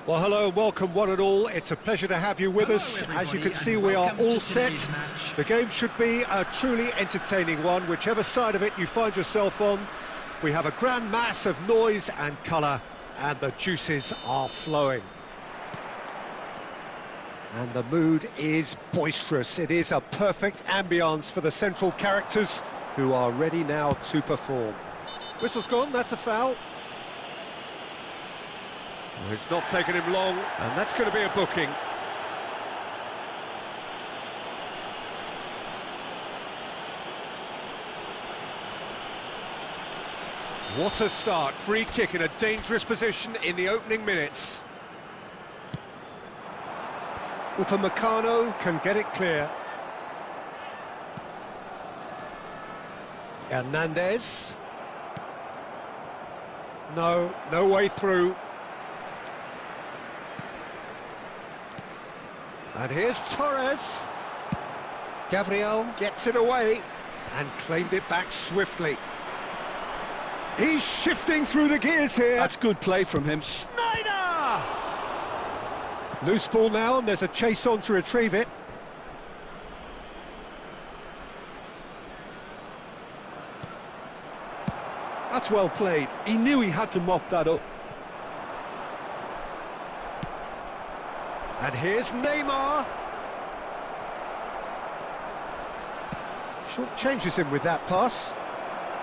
Well, hello and welcome one and all. It's a pleasure to have you with us. As you can see, we are all set. The game should be a truly entertaining one, whichever side of it you find yourself on. We have a grand mass of noise and colour, and the juices are flowing. And the mood is boisterous. It is a perfect ambience for the central characters who are ready now to perform. Whistle's gone, that's a foul. Well, it's not taken him long, and that's going to be a booking. What a start. Free kick in a dangerous position in the opening minutes. Upamecano can get it clear. Hernandez. No way through. And here's Torres. Gabriel gets it away and claimed it back swiftly. He's shifting through the gears here. That's good play from him. Snyder! Loose ball now, and there's a chase on to retrieve it. That's well played. He knew he had to mop that up. And here's Neymar. Short changes him with that pass.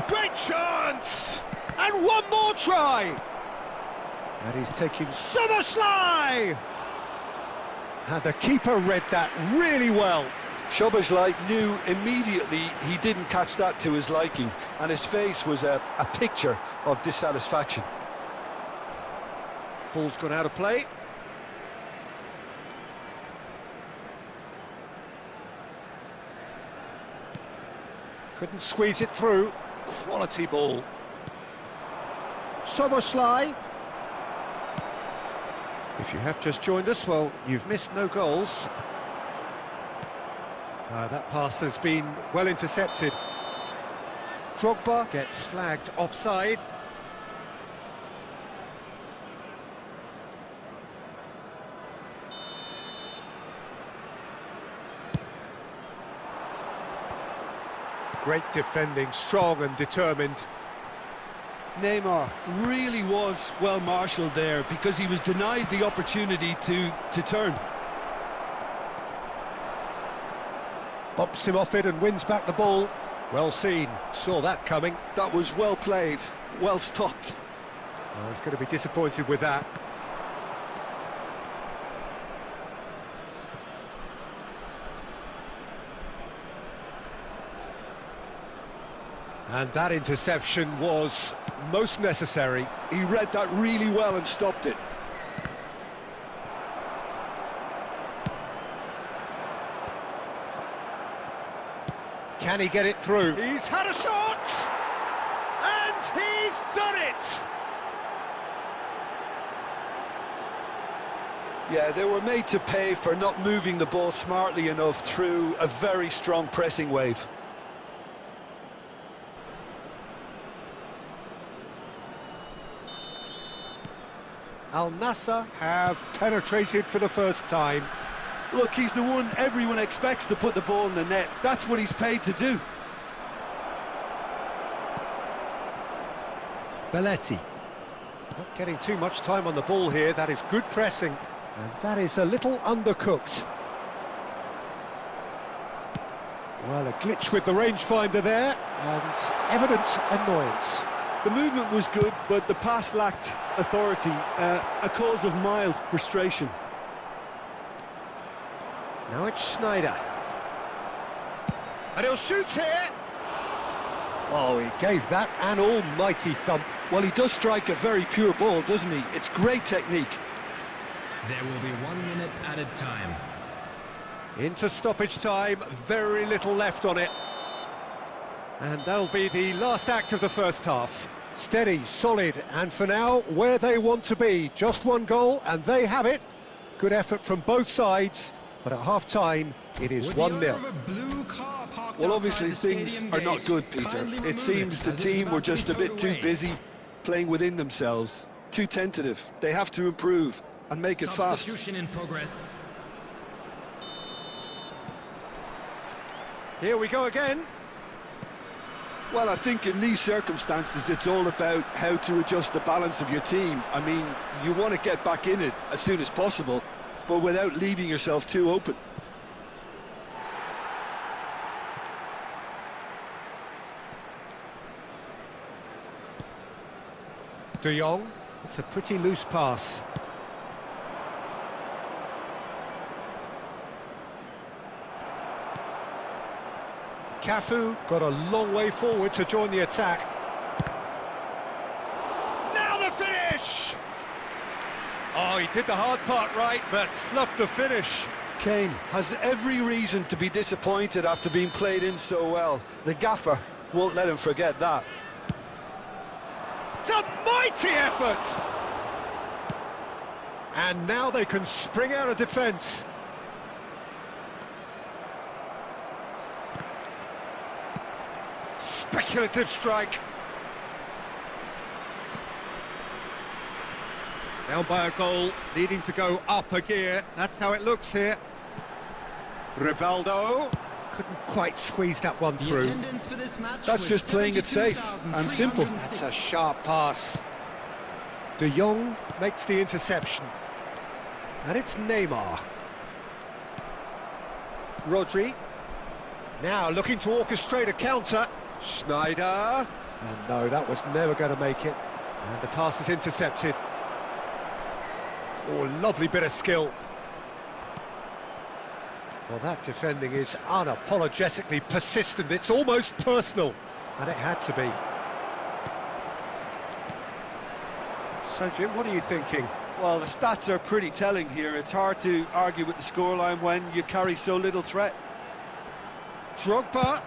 Great chance! And one more try! And he's taking Szoboszlai! And the keeper read that really well. Szoboszlai knew immediately he didn't catch that to his liking, and his face was a picture of dissatisfaction. Ball's gone out of play. Couldn't squeeze it through. Quality ball. Szoboszlai. If you have just joined us, well, you've missed no goals. That pass has been well intercepted. Drogba gets flagged offside. Great defending, strong and determined. Neymar really was well marshalled there because he was denied the opportunity to turn. Bumps him off it and wins back the ball. Well seen, saw that coming. That was well played, well stopped. Oh, he's going to be disappointed with that. And that interception was most necessary. He read that really well and stopped it. Can he get it through? He's had a shot! And he's done it! Yeah, they were made to pay for not moving the ball smartly enough through a very strong pressing wave. Al Nassr have penetrated for the first time. Look, he's the one everyone expects to put the ball in the net. That's what he's paid to do. Belletti. Not getting too much time on the ball here. That is good pressing. And that is a little undercooked. Well, a glitch with the rangefinder there, and evident annoyance. The movement was good, but the pass lacked authority, a cause of mild frustration. Now it's Snyder. And he'll shoot here! Oh, he gave that an almighty thump. Well, he does strike a very pure ball, doesn't he? It's great technique. There will be 1 minute added time. Into stoppage time, very little left on it. And that'll be the last act of the first half. Steady, solid, and for now, where they want to be. Just one goal, and they have it. Good effort from both sides, but at half-time, it is 1-0. Well, obviously things are not good, Peter. It seems the team were just a bit too busy playing within themselves, too tentative. They have to improve. and make it fast. Substitution in progress. Here we go again. Well, I think in these circumstances, it's all about how to adjust the balance of your team. I mean, you want to get back in it as soon as possible, but without leaving yourself too open. De Jong, it's a pretty loose pass. Cafu got a long way forward to join the attack. Now the finish! Oh, he did the hard part right, but fluffed the finish. Kane has every reason to be disappointed after being played in so well. The gaffer won't let him forget that. It's a mighty effort! And now they can spring out of defence. Speculative strike. Down by a goal, needing to go up a gear. That's how it looks here. Rivaldo couldn't quite squeeze that one through. That's just playing it safe and simple. That's a sharp pass. De Jong makes the interception. And it's Neymar. Rodri. Now looking to orchestrate a counter. Schneider. And no, that was never going to make it. And the pass is intercepted. Oh, lovely bit of skill. Well, that defending is unapologetically persistent. It's almost personal. And it had to be. So, Jim, what are you thinking? Well, the stats are pretty telling here. It's hard to argue with the scoreline when you carry so little threat. Drogba.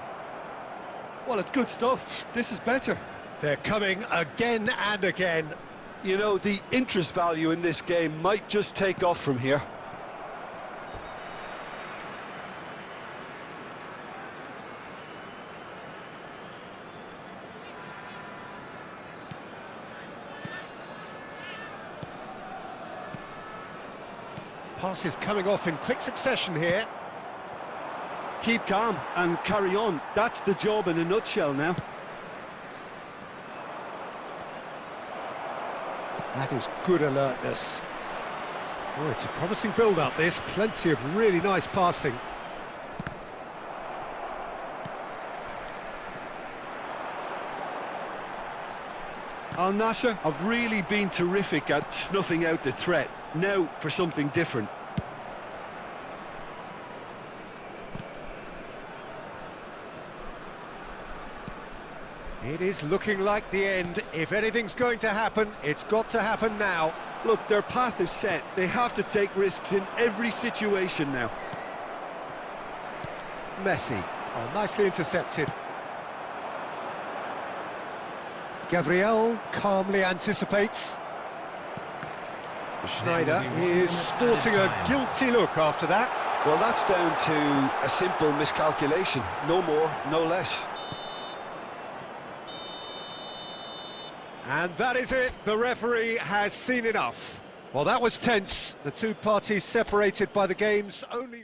Well, it's good stuff. This is better. They're coming again and again. You know, the interest value in this game might just take off from here. Passes coming off in quick succession here. Keep calm and carry on. That's the job in a nutshell now. That is good alertness. Oh, it's a promising build-up, this. Plenty of really nice passing. Al Nassr have really been terrific at snuffing out the threat. Now for something different. It is looking like the end. If anything's going to happen, it's got to happen now. Look, their path is set. They have to take risks in every situation now. Messi. Oh, nicely intercepted. Gabriel calmly anticipates. Schneider is sporting a guilty look after that. Well, that's down to a simple miscalculation. No more, no less. And that is it. The referee has seen enough. Well, that was tense. The two parties separated by the game's only...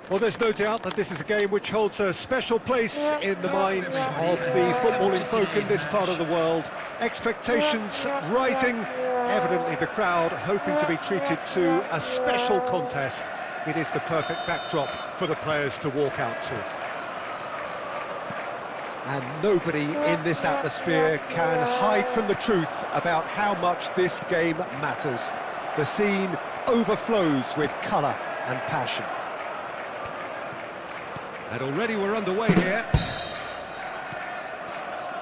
Well, there's no doubt that this is a game which holds a special place in the minds of the footballing folk in this part of the world. Expectations rising, evidently the crowd hoping to be treated to a special contest. It is the perfect backdrop for the players to walk out to. And nobody in this atmosphere can hide from the truth about how much this game matters. The scene overflows with colour and passion. And already we're underway here.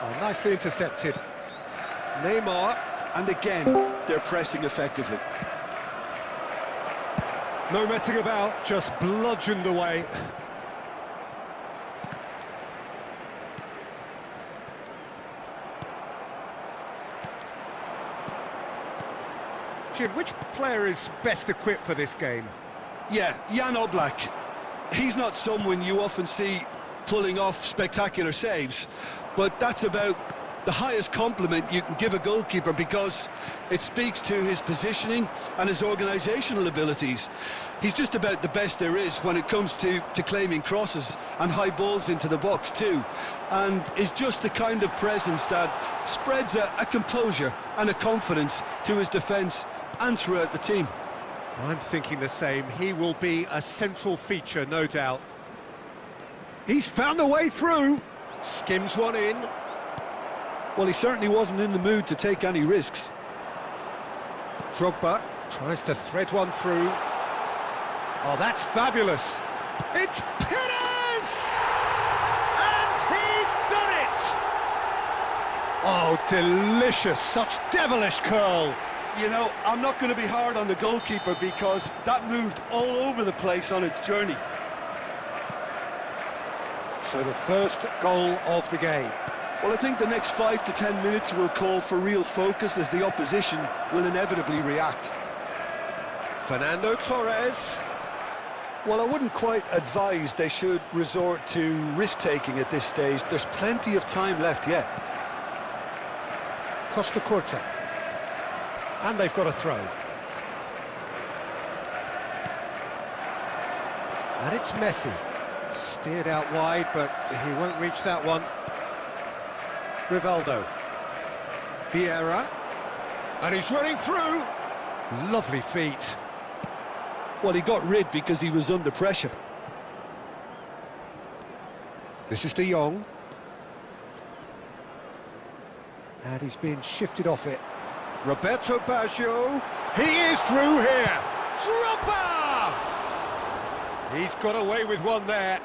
Oh, nicely intercepted. Neymar. And again, they're pressing effectively. No messing about, just bludgeoned away. Jim, which player is best equipped for this game? Yeah, Jan Oblak. He's not someone you often see pulling off spectacular saves, but that's about the highest compliment you can give a goalkeeper, because it speaks to his positioning and his organisational abilities. He's just about the best there is when it comes to claiming crosses and high balls into the box too, and is just the kind of presence that spreads a composure and a confidence to his defence and throughout the team. I'm thinking the same. He will be a central feature, no doubt. He's found a way through. Skims one in. Well, he certainly wasn't in the mood to take any risks. Drogba tries to thread one through. Oh, that's fabulous. It's Perez! And he's done it! Oh, delicious. Such devilish curl. You know, I'm not going to be hard on the goalkeeper, because that moved all over the place on its journey. So the first goal of the game. Well, I think the next 5 to 10 minutes will call for real focus, as the opposition will inevitably react. Fernando Torres. Well, I wouldn't quite advise they should resort to risk-taking at this stage. There's plenty of time left yet. Costa Curta. And they've got a throw. And it's Messi. Steered out wide, but he won't reach that one. Rivaldo. Vieira. And he's running through. Lovely feet. Well, he got rid because he was under pressure. This is De Jong. And he's being shifted off it. Roberto Baggio, he is through here. Drogba! He's got away with one there.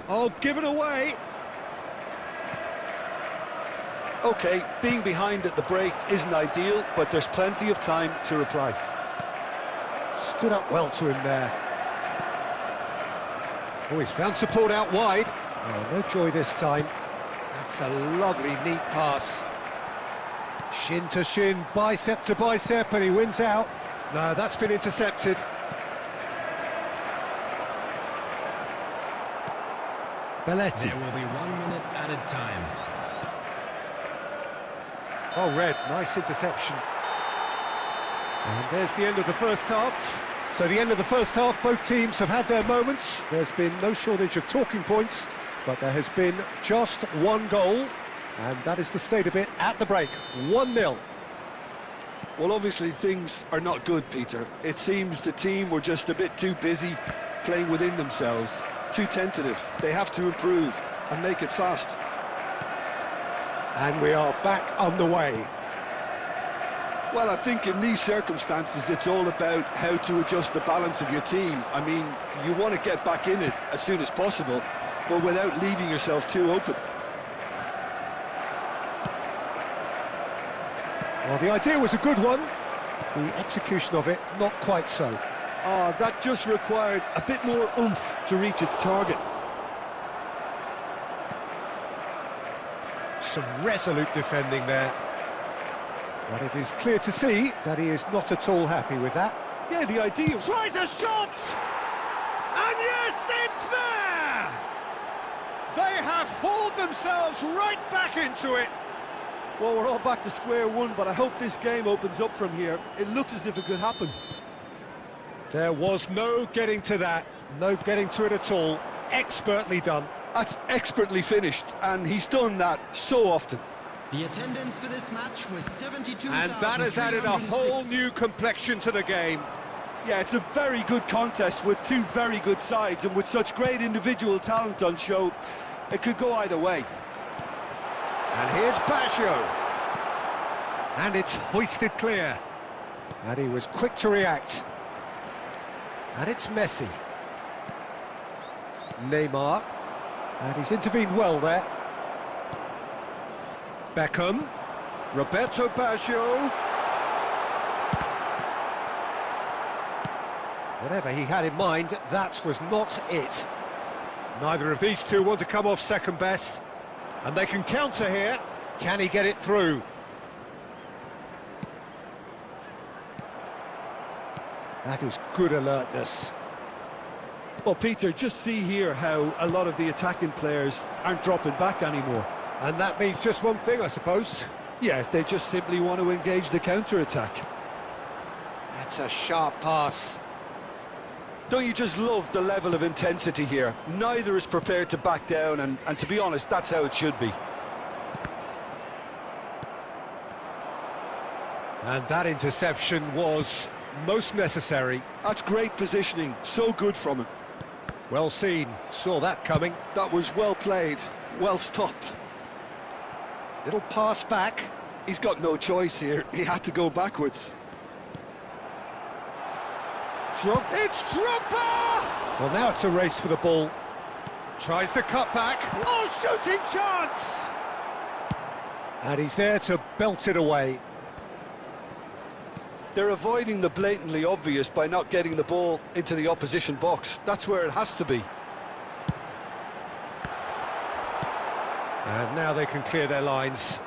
Oh, given away. OK, being behind at the break isn't ideal, but there's plenty of time to reply. Stood up well to him there. Oh, he's found support out wide. Oh, no joy this time. That's a lovely, neat pass. Shin to shin, bicep to bicep, and he wins out. No, that's been intercepted. Belletti. There will be 1 minute added time. Oh, Red, nice interception. And there's the end of the first half. So the end of the first half, both teams have had their moments. There's been no shortage of talking points, but there has been just one goal, and that is the state of it at the break. 1-0. Well, obviously things are not good, Peter. It seems the team were just a bit too busy playing within themselves, too tentative. They have to improve and make it fast. And we are back underway. Well, I think in these circumstances, it's all about how to adjust the balance of your team. I mean, you want to get back in it as soon as possible, but without leaving yourself too open. Well, the idea was a good one. The execution of it, not quite so. That just required a bit more oomph to reach its target. Some resolute defending there. But it is clear to see that he is not at all happy with that. Yeah, the idea... Tries a shot! And yes, it's there! They have hauled themselves right back into it. Well, we're all back to square one, but I hope this game opens up from here. It looks as if it could happen. There was no getting to that, no getting to it at all. Expertly done. That's expertly finished, and he's done that so often. The attendance for this match was 72,306. And that has added a whole new complexion to the game. Yeah, it's a very good contest with two very good sides, and with such great individual talent on show, it could go either way. And here's Baggio. And it's hoisted clear. And he was quick to react. And it's Messi. Neymar. And he's intervened well there. Beckham. Roberto Baggio. Whatever he had in mind, that was not it. Neither of these two want to come off second best. And they can counter here. Can he get it through? That is good alertness. Well, Peter, just see here how a lot of the attacking players aren't dropping back anymore. And that means just one thing, I suppose. Yeah, they just simply want to engage the counter-attack. That's a sharp pass. Don't you just love the level of intensity here? Neither is prepared to back down, and to be honest, that's how it should be. And that interception was most necessary. That's great positioning, so good from him. Well seen, saw that coming. That was well played, well stopped. Little pass back. He's got no choice here, he had to go backwards. It's Drogba! Well, now it's a race for the ball. Tries the cut back. Oh, shooting chance! And he's there to belt it away. They're avoiding the blatantly obvious by not getting the ball into the opposition box. That's where it has to be. And now they can clear their lines.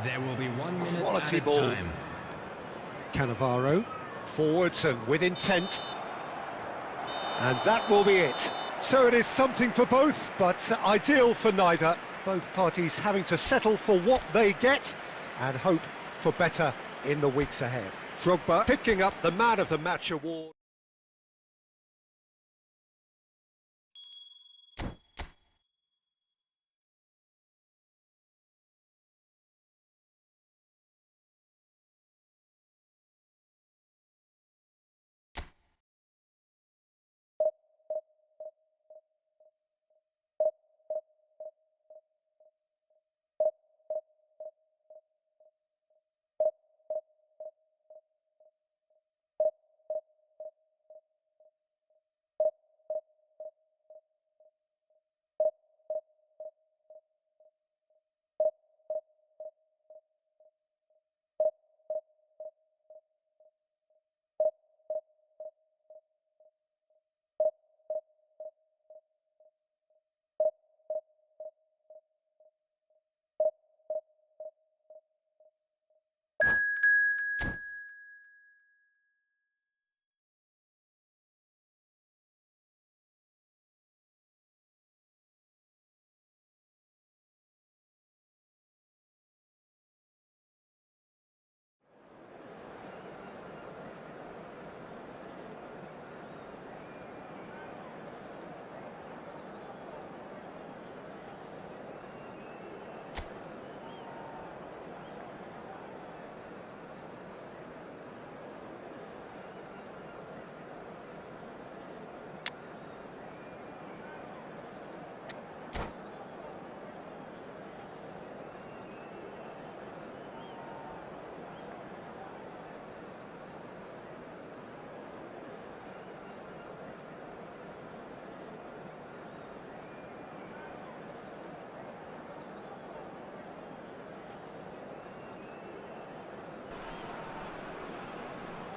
There will be 1 minute Quality added ball. time. Cannavaro, forwards and with intent. And that will be it. So it is something for both, but ideal for neither. Both parties having to settle for what they get and hope for better in the weeks ahead. Drogba picking up the Man of the Match award.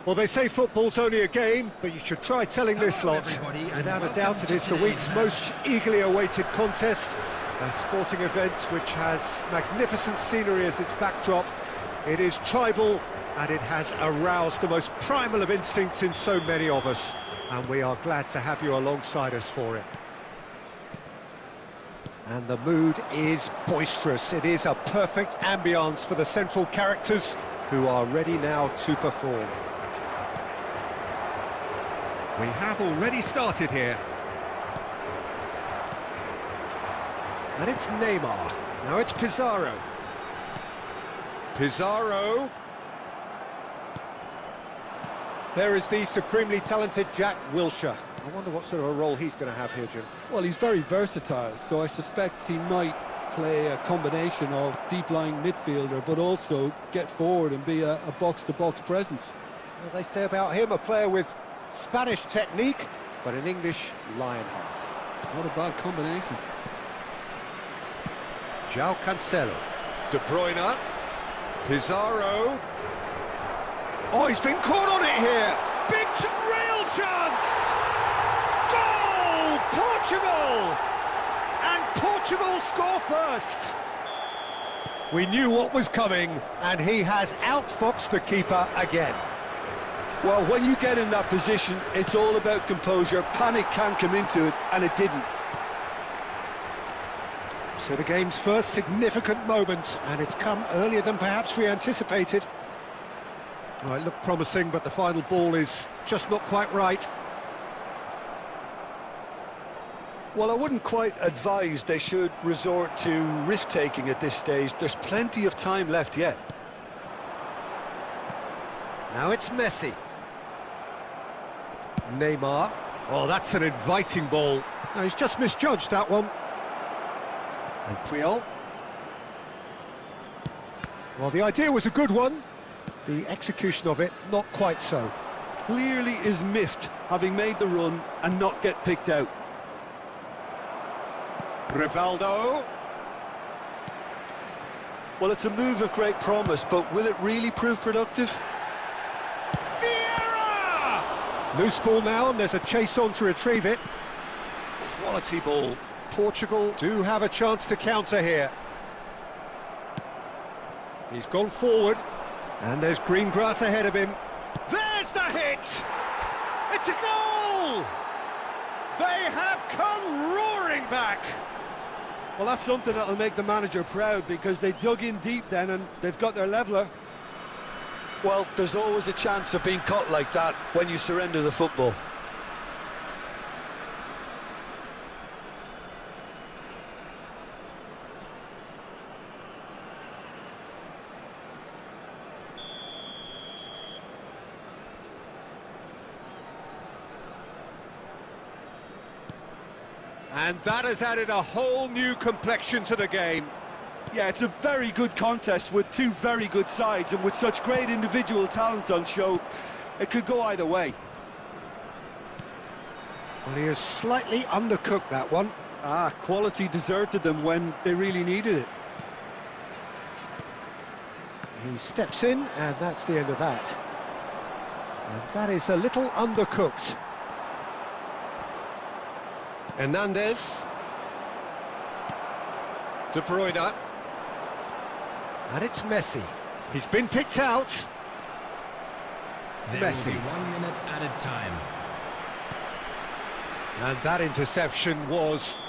Well, they say football's only a game, but you should try telling this lot. Without a doubt, it is the week's most eagerly awaited contest. A sporting event which has magnificent scenery as its backdrop. It is tribal, and it has aroused the most primal of instincts in so many of us. And we are glad to have you alongside us for it. And the mood is boisterous. It is a perfect ambience for the central characters who are ready now to perform. We have already started here. And it's Neymar. Now it's Pizarro. Pizarro. There is the supremely talented Jack Wilshere. I wonder what sort of a role he's going to have here, Jim. Well, he's very versatile, so I suspect he might play a combination of deep-lying midfielder, but also get forward and be a box-to-box presence. Well, they say about him, a player with Spanish technique, but an English lion heart. Not a bad combination. João Cancelo. De Bruyne. Pizarro. Oh, he's been caught on it here. Big, real chance. Goal! Portugal! And Portugal score first. We knew what was coming, and he has outfoxed the keeper again. Well, when you get in that position, it's all about composure. Panic can come into it, and it didn't. So the game's first significant moment, and it's come earlier than perhaps we anticipated. Well, it looked promising, but the final ball is just not quite right. Well, I wouldn't quite advise they should resort to risk-taking at this stage. There's plenty of time left yet. Now it's Messi. Neymar. Oh, that's an inviting ball. No, he's just misjudged that one. And Puyol. Well, the idea was a good one. The execution of it, not quite so. Clearly is miffed, having made the run and not get picked out. Rivaldo. Well, it's a move of great promise, but will it really prove productive? Vieira! Loose ball now, and there's a chase on to retrieve it. Quality ball. Portugal do have a chance to counter here. He's gone forward, and there's green grass ahead of him. There's the hit! It's a goal! They have come roaring back! Well, that's something that'll make the manager proud, because they dug in deep then and they've got their leveller. Well, there's always a chance of being caught like that when you surrender the football. And that has added a whole new complexion to the game. Yeah, it's a very good contest with two very good sides, and with such great individual talent on show, it could go either way. Well, he has slightly undercooked that one. Quality deserted them when they really needed it. He steps in, and that's the end of that. And that is a little undercooked. Hernandez. De Bruyne. And it's Messi. He's been picked out. There Messi. will be 1 minute added time. And that interception was...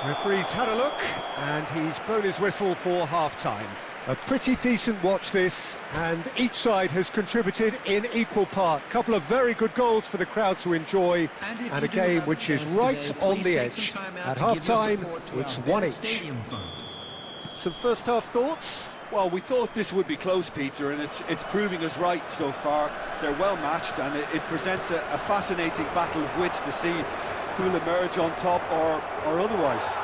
Referee's had a look, and he's blown his whistle for half-time. A pretty decent watch this, and each side has contributed in equal part. Couple of very good goals for the crowd to enjoy, and a game which is right on the edge. At half-time, it's one each. Some first-half thoughts? Well, we thought this would be close, Peter, and it's proving us right so far. They're well matched, and it presents a fascinating battle of wits to see who'll emerge on top or otherwise.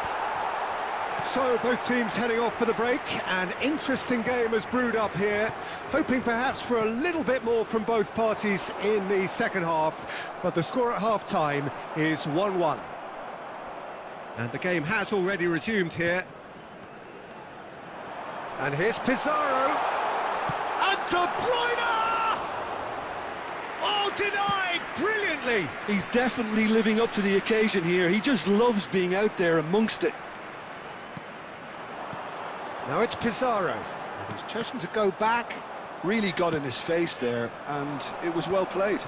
So both teams heading off for the break. An interesting game has brewed up here, hoping perhaps for a little bit more from both parties in the second half, but the score at half-time is 1-1. And the game has already resumed here. And here's Pizarro. And De Bruyne! Oh, denied brilliantly! He's definitely living up to the occasion here. He just loves being out there amongst it. Now it's Pizarro, and he's chosen to go back. Really got in his face there, and it was well played.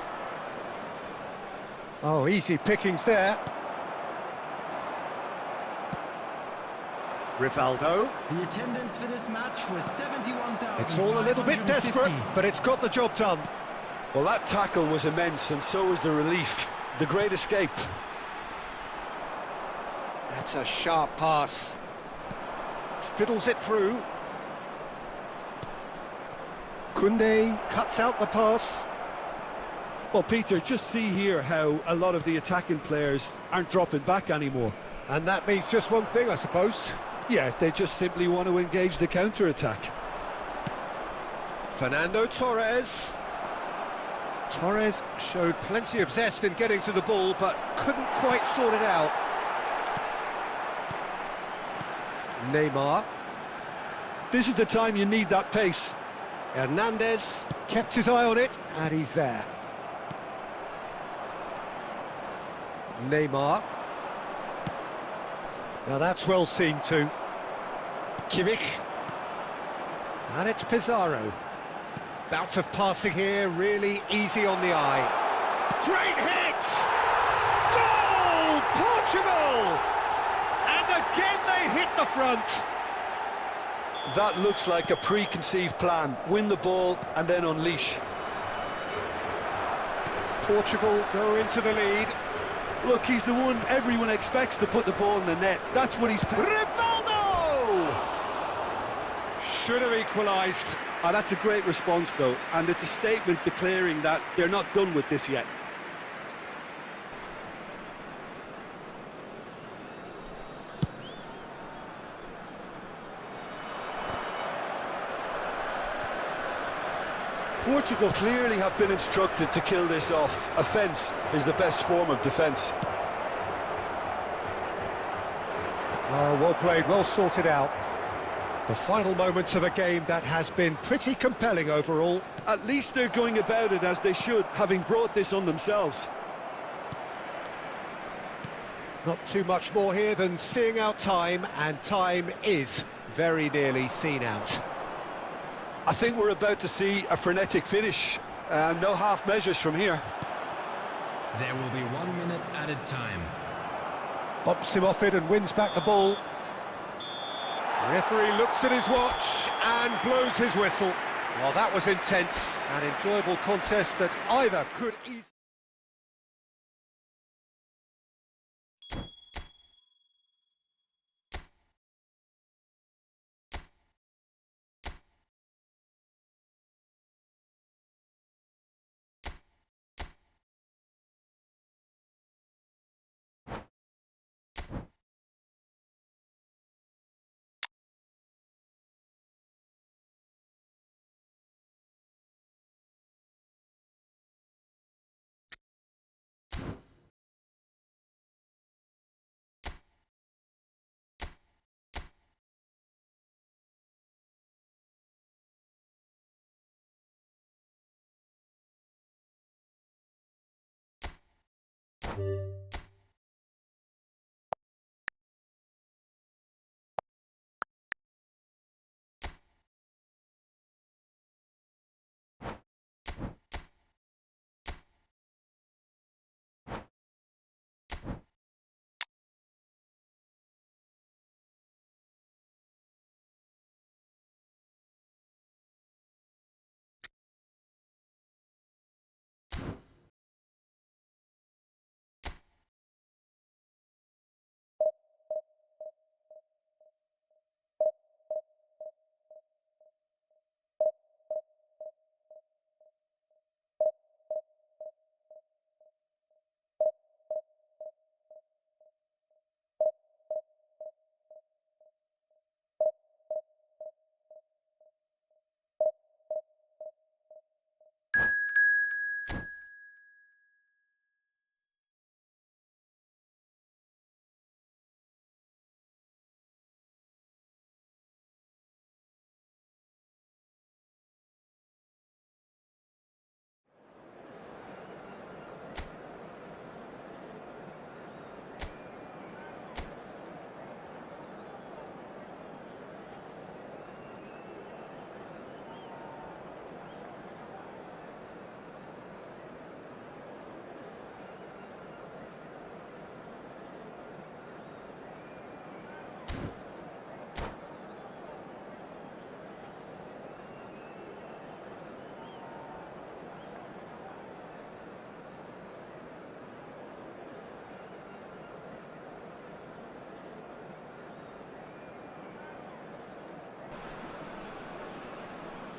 Oh, easy pickings there. Rivaldo. The attendance for this match was 71,000. It's all a little bit desperate, but it's got the job done. Well, that tackle was immense, and so was the relief. The great escape. That's a sharp pass. Fiddles it through. Koundé cuts out the pass. Well, Peter, just see here how a lot of the attacking players aren't dropping back anymore. And that means just one thing, I suppose. Yeah, they just simply want to engage the counter-attack. Fernando Torres. Torres showed plenty of zest in getting to the ball, but couldn't quite sort it out. Neymar. This is the time you need that pace. Hernandez kept his eye on it, and he's there. Neymar. Now that's well seen too. Kimmich. And it's Pizarro. Bout of passing here, really easy on the eye. Great hit! Goal! Portugal! And again they hit the front. That looks like a preconceived plan. Win the ball and then unleash. Portugal go into the lead. Look, he's the one everyone expects to put the ball in the net. That's what he's... Rivaldo! Should have equalised. Ah, that's a great response, though, and it's a statement declaring that they're not done with this yet. Portugal clearly have been instructed to kill this off. Offence is the best form of defence. Oh, well played, well sorted out. The final moments of a game that has been pretty compelling overall. At least they're going about it as they should, having brought this on themselves. Not too much more here than seeing out time, and time is very nearly seen out. I think we're about to see a frenetic finish. No half measures from here. There will be 1 minute added time. Bumps him off it and wins back the ball. Referee looks at his watch and blows his whistle. Well, that was intense, an enjoyable contest that either could easily...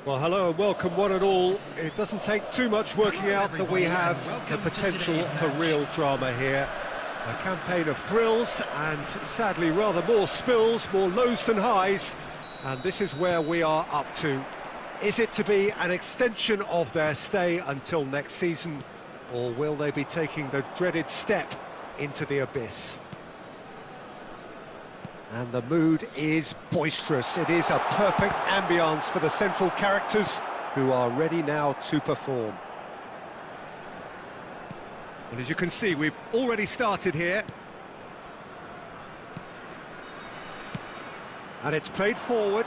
Well, hello and welcome one and all. It doesn't take too much working out that we have the potential for real drama here. A campaign of thrills and sadly rather more spills, more lows than highs. And this is where we are up to. Is it to be an extension of their stay until next season, or will they be taking the dreaded step into the abyss? And the mood is boisterous. It is a perfect ambience for the central characters who are ready now to perform. Well, as you can see, we've already started here. And it's played forward.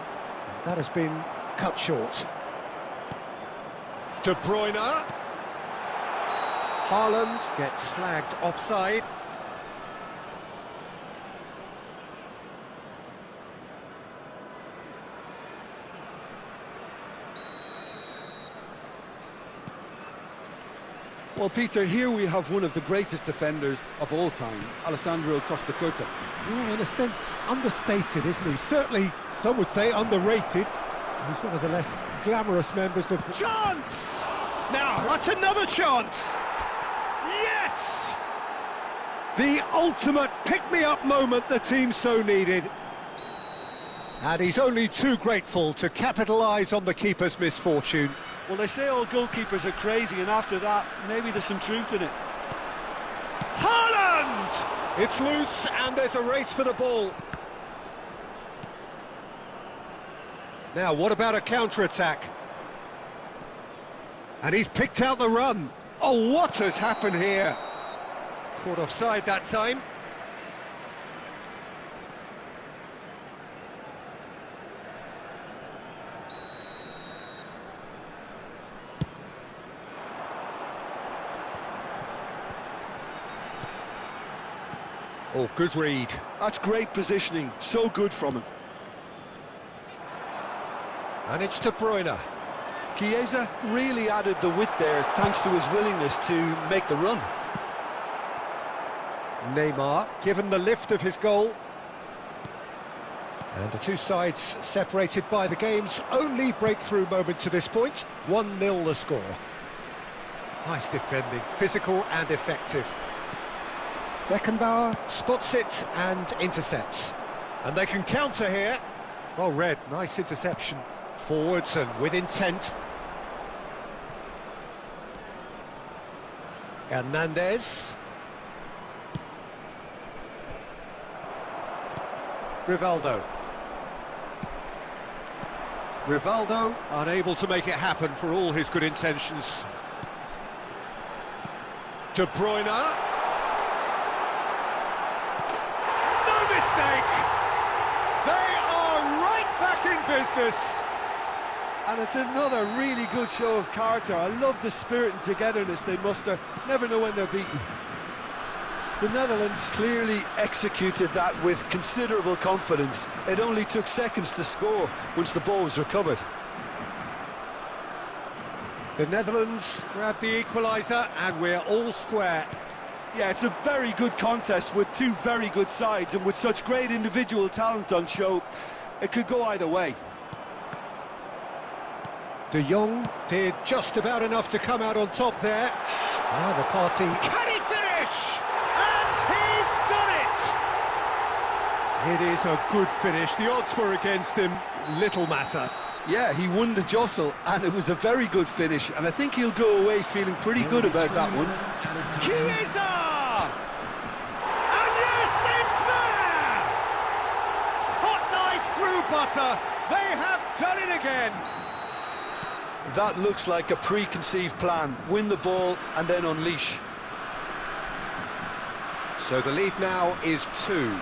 That has been cut short. De Bruyne. Haaland gets flagged offside. Well, Peter, here we have one of the greatest defenders of all time, Alessandro Costa Curta. Oh, in a sense, understated, isn't he? Certainly, some would say underrated. He's one of the less glamorous members of the... Chance! Now, that's another chance! Yes! The ultimate pick-me-up moment the team so needed. And he's only too grateful to capitalise on the keeper's misfortune. Well, they say all goalkeepers are crazy, and after that, maybe there's some truth in it. Haaland! It's loose, and there's a race for the ball. Now, what about a counter-attack? And he's picked out the run. Oh, what has happened here? Caught offside that time. Oh, good read. That's great positioning, so good from him. And it's De Bruyne. Chiesa really added the width there thanks to his willingness to make the run. Neymar, given the lift of his goal. And the two sides separated by the game's only breakthrough moment to this point. 1-0 the score. Nice defending, physical and effective. Beckenbauer spots it and intercepts. And they can counter here. Well read, nice interception. Forwards and with intent. Hernandez. Rivaldo. Rivaldo unable to make it happen for all his good intentions. De Bruyne. They are right back in business. And it's another really good show of character. I love the spirit and togetherness they muster. Never know when they're beaten. The Netherlands clearly executed that with considerable confidence. It only took seconds to score once the ball was recovered. The Netherlands grab the equaliser and we're all square. Yeah, it's a very good contest with two very good sides, and with such great individual talent on show, it could go either way. De Jong did just about enough to come out on top there. Now the party... Can he finish? And he's done it! It is a good finish. The odds were against him. Little matter. Yeah, he won the jostle, and it was a very good finish, and I think he'll go away feeling pretty good about that one. Chiesa! And yes, it's there! Hot knife through butter. They have done it again. That looks like a preconceived plan. Win the ball and then unleash. So the lead now is 2.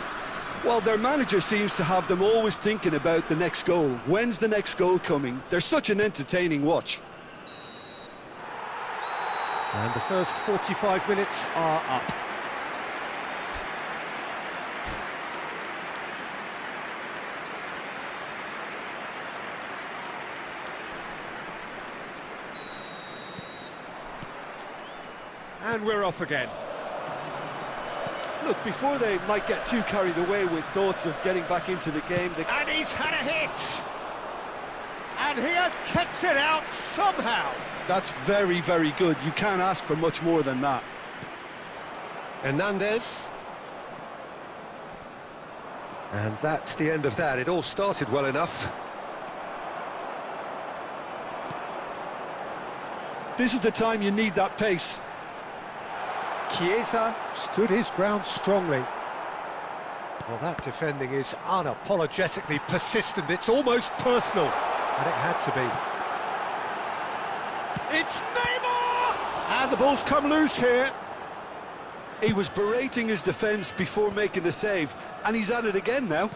Well, their manager seems to have them always thinking about the next goal. When's the next goal coming? They're such an entertaining watch. And the first 45 minutes are up. And we're off again. Look, before they might get too carried away with thoughts of getting back into the game... And he's had a hit! And he has kept it out somehow. That's very, very good. You can't ask for much more than that. Hernandez. And that's the end of that. It all started well enough. This is the time you need that pace. Chiesa stood his ground strongly. Well, that defending is unapologetically persistent. It's almost personal, and it had to be. It's Neymar! And the ball's come loose here. He was berating his defence before making the save, and he's at it again now.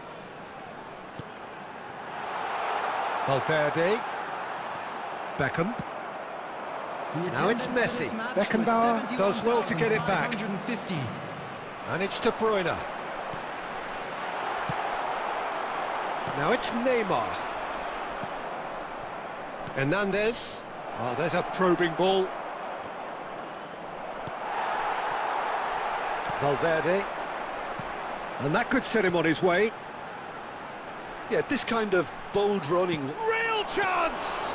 Valverde. Beckham. Now it's Messi. Beckenbauer does well to get it back. And it's De Bruyne. Now it's Neymar. Hernandez. Oh, there's a probing ball. Valverde. And that could set him on his way. Yeah, this kind of bold running. Real chance!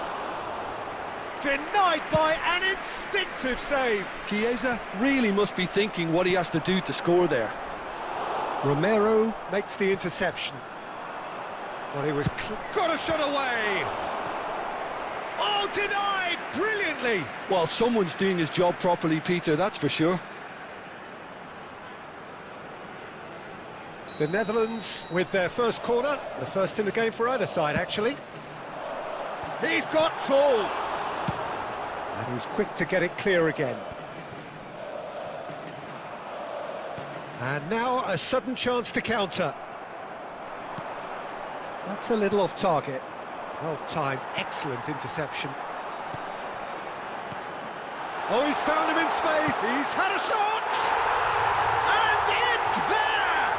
Denied by an instinctive save. Chiesa really must be thinking what he has to do to score there. Romero makes the interception. Well, he was got a shot away. Oh, denied brilliantly. Well, someone's doing his job properly, Peter, that's for sure. The Netherlands with their first corner, the first in the game for either side, actually. He's got tall. And he's quick to get it clear again. And now a sudden chance to counter. That's a little off target. Well timed, excellent interception. Oh, he's found him in space. He's had a shot! And it's there!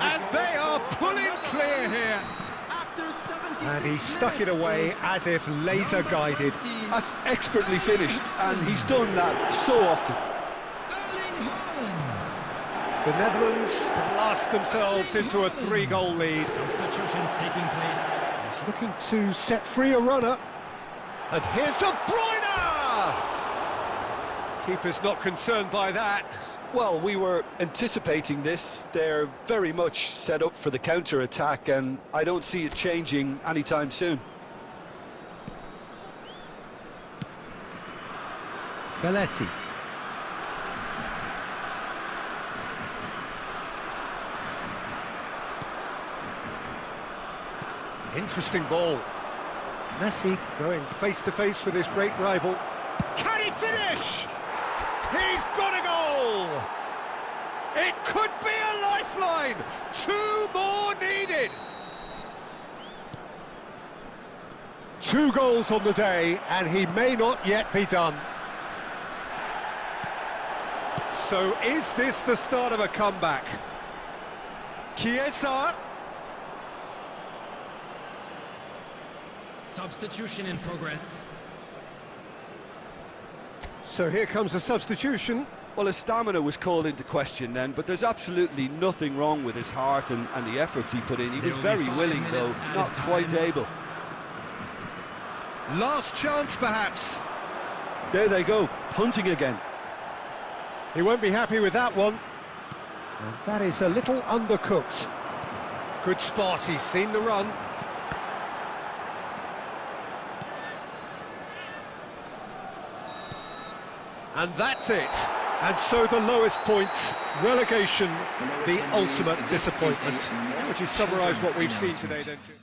And they are pulling clear here. And he stuck it away as if laser guided. That's expertly finished, and he's done that so often. The Netherlands blast themselves into a 3-goal lead. Substitutions taking place. He's looking to set free a runner. And here's De Bruyne! Keeper's not concerned by that. Well, we were anticipating this. They're very much set up for the counter-attack, and I don't see it changing anytime soon. Belletti. Interesting ball. Messi going face-to-face with his great rival. Can he finish? He's got a goal! It could be a lifeline! 2 more needed! 2 goals on the day, and he may not yet be done. So is this the start of a comeback? Chiesa. Substitution in progress. So here comes a substitution. Well, his stamina was called into question then, but there's absolutely nothing wrong with his heart and the efforts he put in. He was very willing, though, not quite able. Last chance, perhaps. There they go, hunting again. He won't be happy with that one. And that is a little undercooked. Good spot, he's seen the run. And that's it. And so the lowest point, relegation, the ultimate disappointment. How would you summarise what we've seen today, then, Jim?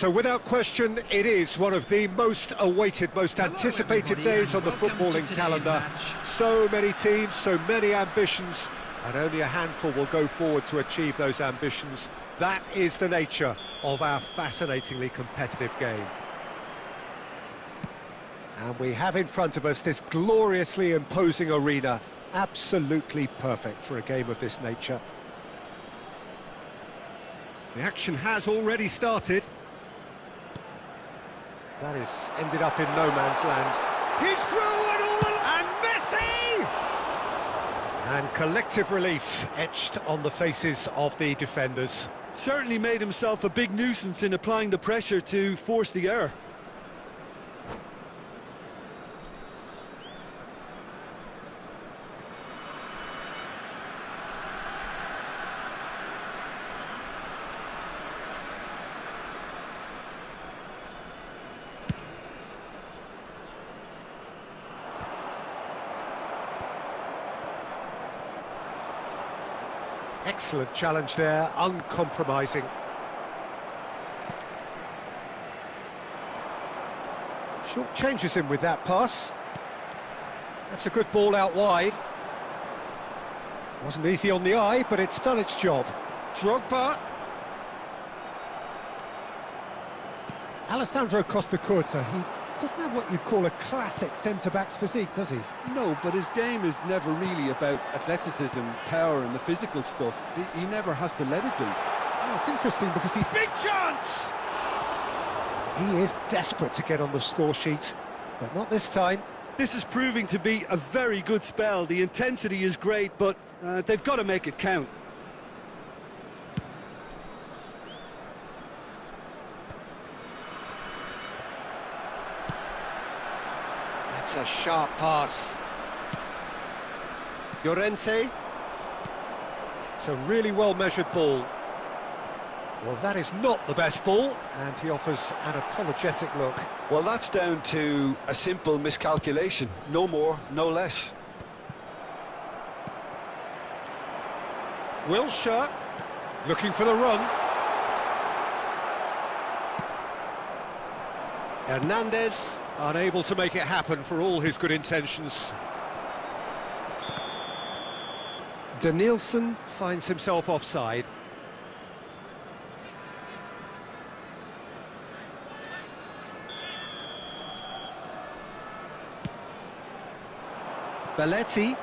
So without question, it is one of the most awaited, most anticipated days on the footballing calendar. So many teams, so many ambitions, and only a handful will go forward to achieve those ambitions. That is the nature of our fascinatingly competitive game. And we have in front of us this gloriously imposing arena, absolutely perfect for a game of this nature. The action has already started. That has ended up in no man's land. He's through and all, and Messi! And collective relief etched on the faces of the defenders. Certainly made himself a big nuisance in applying the pressure to force the error. Excellent challenge there, uncompromising. Short changes him with that pass. That's a good ball out wide. Wasn't easy on the eye, but it's done its job. Drogba. Alessandro Costacurta, he doesn't have what you'd call a classic centre-back's physique, does he? No, but his game is never really about athleticism, power and the physical stuff. He never has to let it be. Oh, it's interesting because he's... Big chance! He is desperate to get on the score sheet, but not this time. This is proving to be a very good spell. The intensity is great, but they've got to make it count. That's a sharp pass. Llorente. It's a really well-measured ball. Well, that is not the best ball, and he offers an apologetic look. Well, that's down to a simple miscalculation. No more, no less. Wilshere looking for the run. Hernandez unable to make it happen for all his good intentions. Danielson finds himself offside. Belletti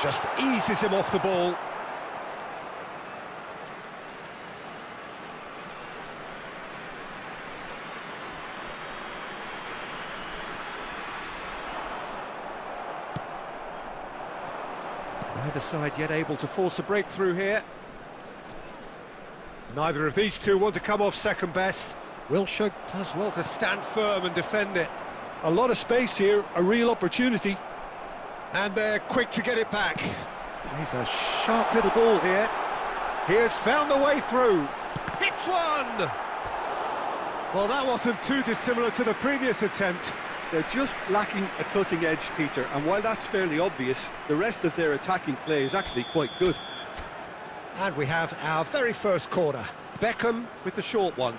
just eases him off the ball. Neither side yet able to force a breakthrough here. Neither of these two want to come off second best. Wilshere does well to stand firm and defend it. A lot of space here, a real opportunity. And they're quick to get it back. He's a sharp little ball here. He has found the way through. Hits one! Well, that wasn't too dissimilar to the previous attempt. They're just lacking a cutting edge, Peter, and while that's fairly obvious, the rest of their attacking play is actually quite good. And we have our very first corner. Beckham with the short one.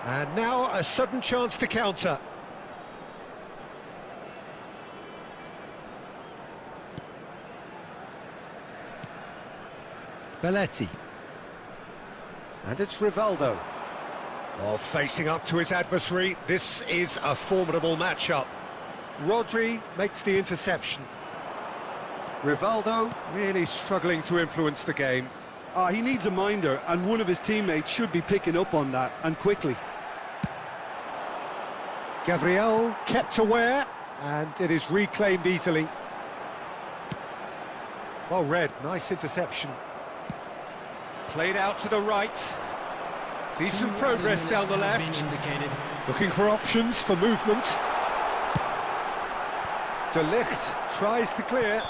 And now a sudden chance to counter. Belletti. And it's Rivaldo. Oh, facing up to his adversary, this is a formidable matchup. Rodri makes the interception. Rivaldo really struggling to influence the game. He needs a minder, and one of his teammates should be picking up on that, and quickly. Gabriel kept aware, and it is reclaimed easily. Well read, nice interception. Played out to the right. Decent progress down the left. Looking for options for movement. De Ligt tries to clear.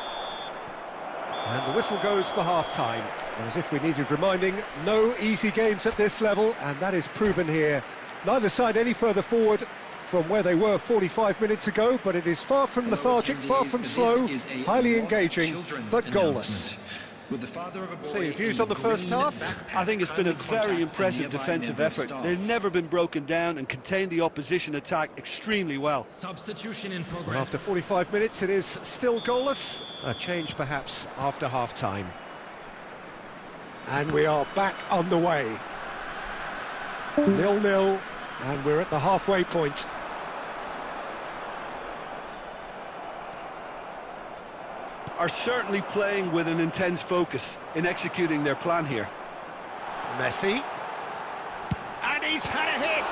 And the whistle goes for half-time. As if we needed reminding, no easy games at this level, and that is proven here. Neither side any further forward. from where they were 45 minutes ago, but it is far from lethargic, far from slow, highly engaging, but goalless. So your views on the first half? I think it's been a very impressive defensive effort. They've never been broken down and contained the opposition attack extremely well. Substitution in progress. After 45 minutes, it is still goalless. A change perhaps after half-time. And we are back underway. 0-0, and we're at the halfway point. Are certainly playing with an intense focus in executing their plan here. Messi. And he's had a hit!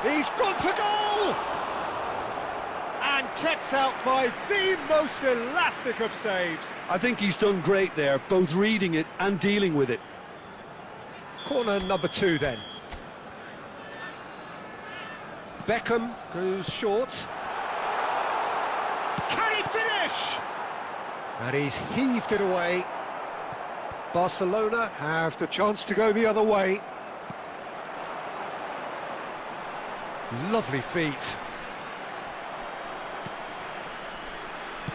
He's gone for goal! And kept out by the most elastic of saves. I think he's done great there, both reading it and dealing with it. Corner number 2 then. Beckham goes short. Can he finish? And he's heaved it away. Barcelona have the chance to go the other way. Lovely feet.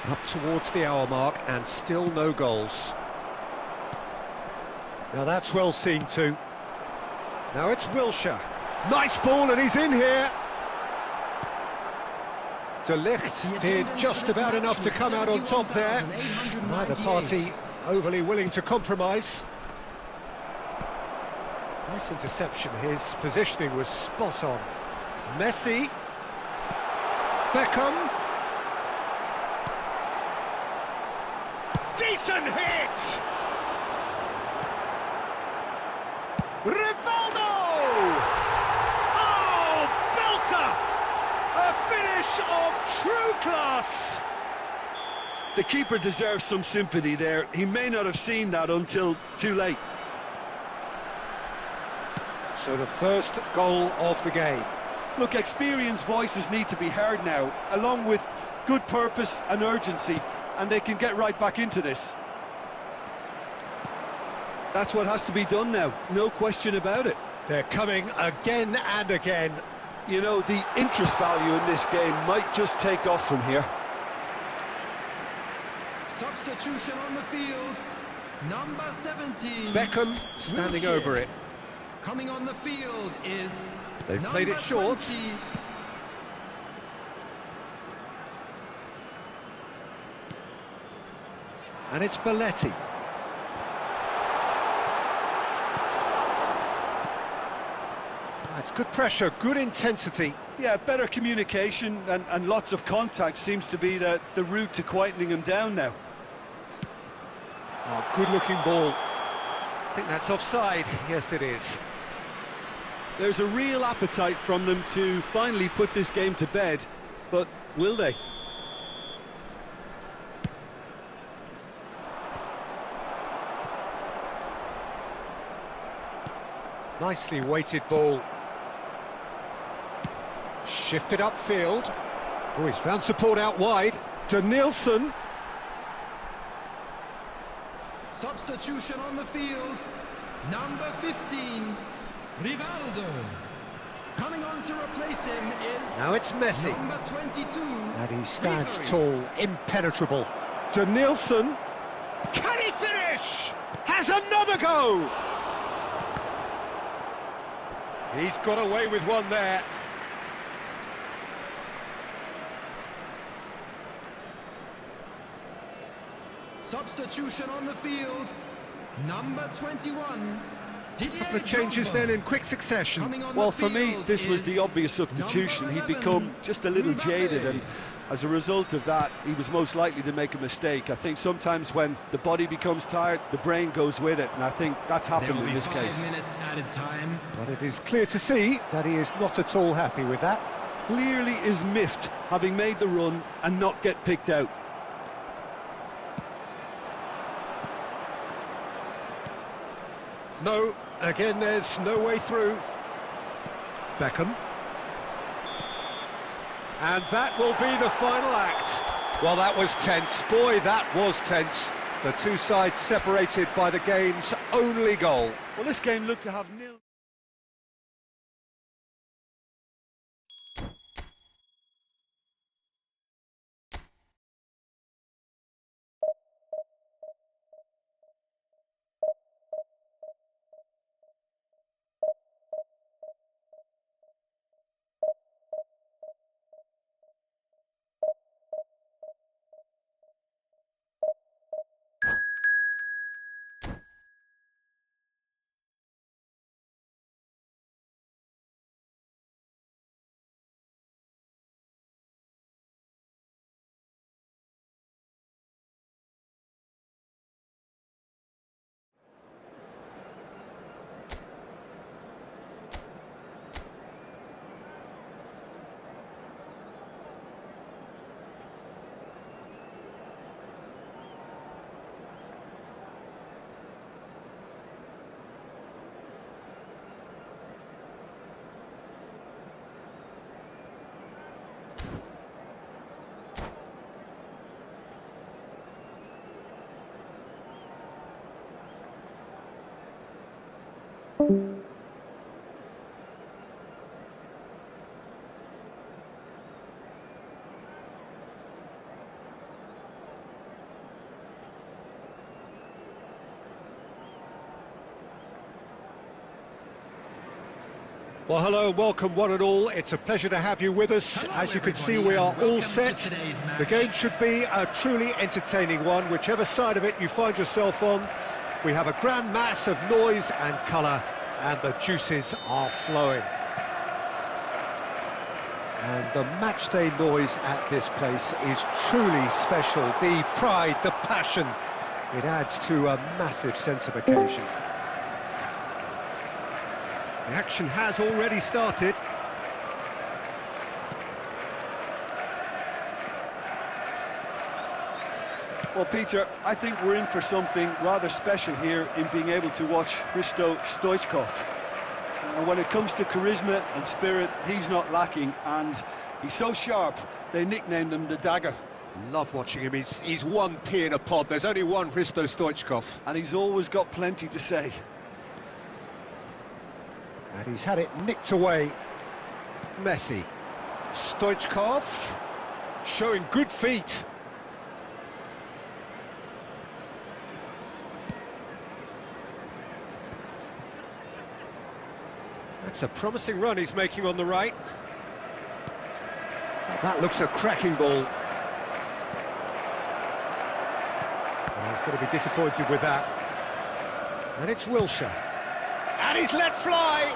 Up towards the hour mark and still no goals. Now that's well seen too. Now it's Wilshere. Nice ball and he's in here. De Ligt did just about enough to come out on top there. Neither party overly willing to compromise. Nice interception. His positioning was spot on. Messi. Beckham. Decent hit! Rivaldo! Oh, belter! A finish of true class! The keeper deserves some sympathy there. He may not have seen that until too late. So the first goal of the game. Look, experienced voices need to be heard now, along with good purpose and urgency, and they can get right back into this. That's what has to be done now, no question about it. They're coming again and again. You know, the interest value in this game might just take off from here. Substitution on the field. Number 17. Beckham standing over it. Coming on the field is... They've played it short. 20. And it's Belletti. It's good pressure, good intensity. Yeah, better communication and lots of contact seems to be the route to quietening him down now. Oh, good-looking ball. I think that's offside. Yes, it is. There's a real appetite from them to finally put this game to bed, but will they? Nicely weighted ball. Shifted upfield. Oh, he's found support out wide. Denilson. Substitution on the field. Number 15, Rivaldo. Coming on to replace him is... Now it's Messi. Number 22. And he stands tall, impenetrable. Denilson. Can he finish? Has another go! He's got away with one there. Substitution on the field. Number 21. Couple of changes then in quick succession. Well, for me, this was the obvious substitution. He'd become just a little jaded, and as a result of that, he was most likely to make a mistake. I think sometimes when the body becomes tired, the brain goes with it, and I think that's happened in this case. But it is clear to see that he is not at all happy with that. Clearly is miffed, having made the run and not get picked out. No, again there's no way through. Beckham. And that will be the final act. Well, that was tense. Boy, that was tense. The two sides separated by the game's only goal. Well, this game looked to have nil. Well, hello and welcome one and all. It's a pleasure to have you with us. Hello, As you can see, everybody, we are and all welcome to set. today's match. The game should be a truly entertaining one, whichever side of it you find yourself on. We have a grand mass of noise and colour, and the juices are flowing. And the matchday noise at this place is truly special. The pride, the passion, it adds to a massive sense of occasion. The action has already started. Well, Peter, I think we're in for something rather special here in being able to watch Hristo Stoichkov. And when it comes to charisma and spirit, he's not lacking, and he's so sharp, they nicknamed him the Dagger. Love watching him. He's one pea in a pod. There's only one Hristo Stoichkov. And he's always got plenty to say. And he's had it nicked away. Messi. Stoichkov showing good feet. That's a promising run he's making on the right. Oh, that looks a cracking ball. Oh, he's going to be disappointed with that. And it's Wilshere. And he's let fly!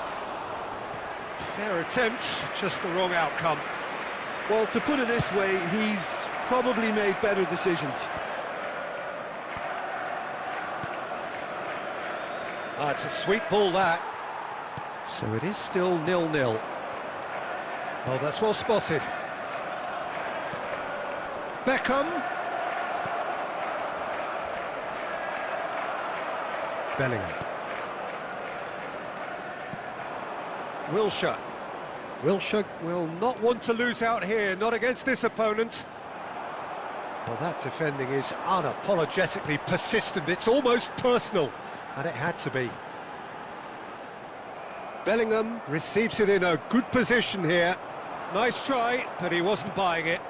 Fair attempt, just the wrong outcome. Well, to put it this way, he's probably made better decisions. Ah, it's a sweet ball, that. So it is still 0-0. Oh, that's well spotted. Beckham. Bellingham. Wilshere. Wilshere will not want to lose out here, not against this opponent. Well, that defending is unapologetically persistent. It's almost personal, and it had to be. Bellingham receives it in a good position here. Nice try, but he wasn't buying it.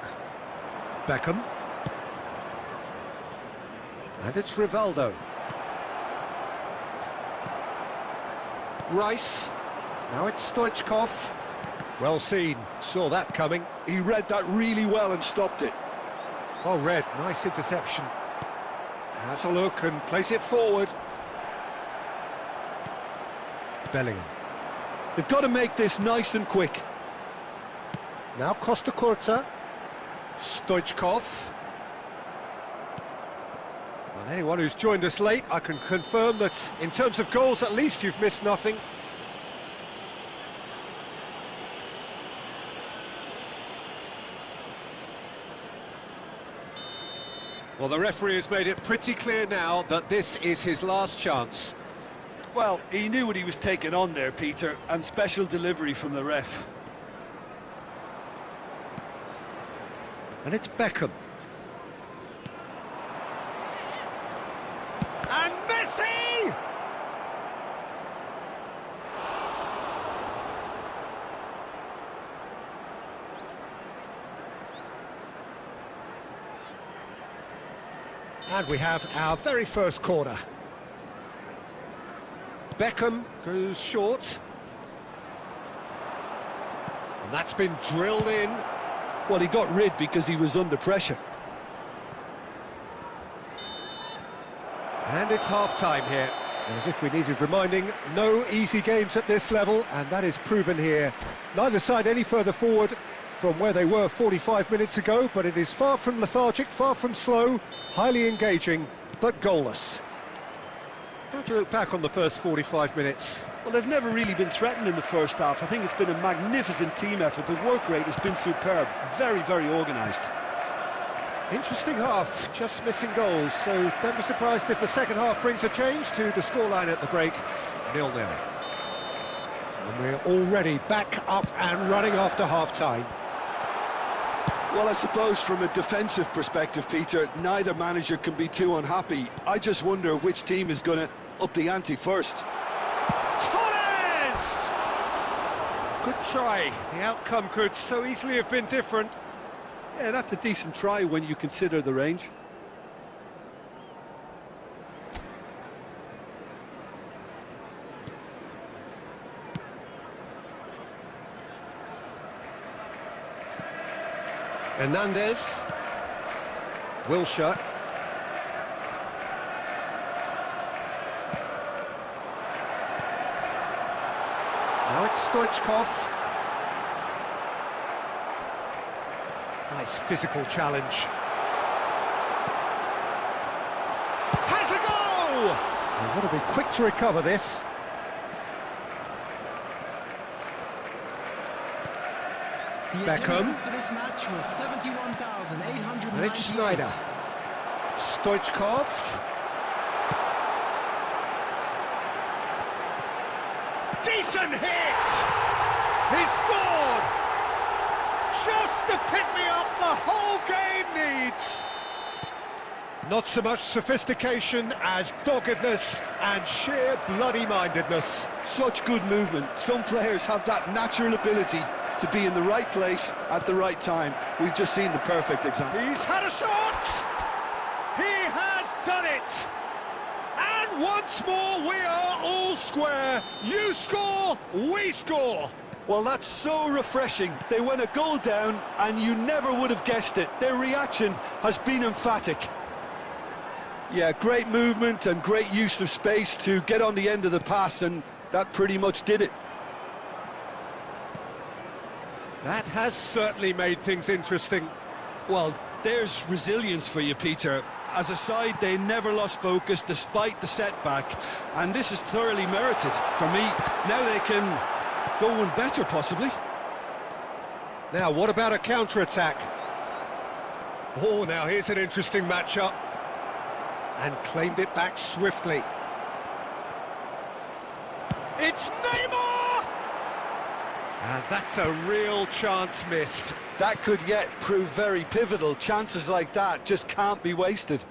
Beckham. And it's Rivaldo. Rice. Now it's Stoichkov. Well seen, saw that coming. He read that really well and stopped it. Well read, nice interception. Has a look and place it forward. Bellingham. They've got to make this nice and quick. Now Costa Curta. Stoichkov. Well, anyone who's joined us late, I can confirm that in terms of goals, at least you've missed nothing. Well, the referee has made it pretty clear now that this is his last chance. Well, he knew what he was taking on there, Peter, and special delivery from the ref. And it's Beckham. And we have our very first corner. Beckham goes short. And that's been drilled in. Well, he got rid because he was under pressure. And it's half-time here. As if we needed reminding, no easy games at this level, and that is proven here. Neither side any further forward from where they were 45 minutes ago, but it is far from lethargic, far from slow, highly engaging, but goalless. How do you look back on the first 45 minutes? Well, they've never really been threatened in the first half. I think it's been a magnificent team effort. The work rate has been superb. Very, very organised. Interesting half, just missing goals, so don't be surprised if the second half brings a change to the scoreline at the break, 0-0. And we're already back up and running after half-time. Well, I suppose from a defensive perspective, Peter, neither manager can be too unhappy. I just wonder which team is going to up the ante first. Torres! Good try. The outcome could so easily have been different. Yeah, that's a decent try when you consider the range. Hernandez. Wilshere. Now it's Stoichkov. Nice physical challenge. Has a go! They've got to be quick to recover this. Beckham. For this match was 71,898. And it's Snyder. Stoichkov. Decent hit! He scored! Just the pick-me-up the whole game needs! Not so much sophistication as doggedness and sheer bloody-mindedness. Such good movement. Some players have that natural ability to be in the right place at the right time. We've just seen the perfect example. He's had a shot! He has done it! And once more we are all square. You score, we score. Well, that's so refreshing. They went a goal down and you never would have guessed it. Their reaction has been emphatic. Yeah, great movement and great use of space to get on the end of the pass, and that pretty much did it. That has certainly made things interesting. Well, there's resilience for you, Peter. As a side, they never lost focus despite the setback, and this is thoroughly merited for me. Now they can go one better, possibly. Now, what about a counter-attack? Oh, now here's an interesting matchup. And claimed it back swiftly. It's Neymar! And that's a real chance missed. That could yet prove very pivotal. Chances like that just can't be wasted.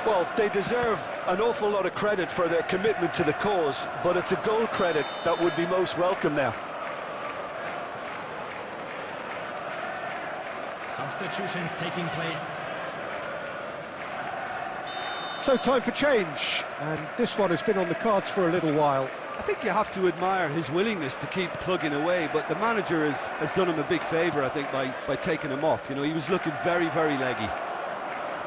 Well, they deserve an awful lot of credit for their commitment to the cause, but it's a goal credit that would be most welcome now. Substitutions taking place. So time for change, and this one has been on the cards for a little while. I think you have to admire his willingness to keep plugging away, but the manager has done him a big favour, I think, by taking him off. You know, he was looking very, very leggy.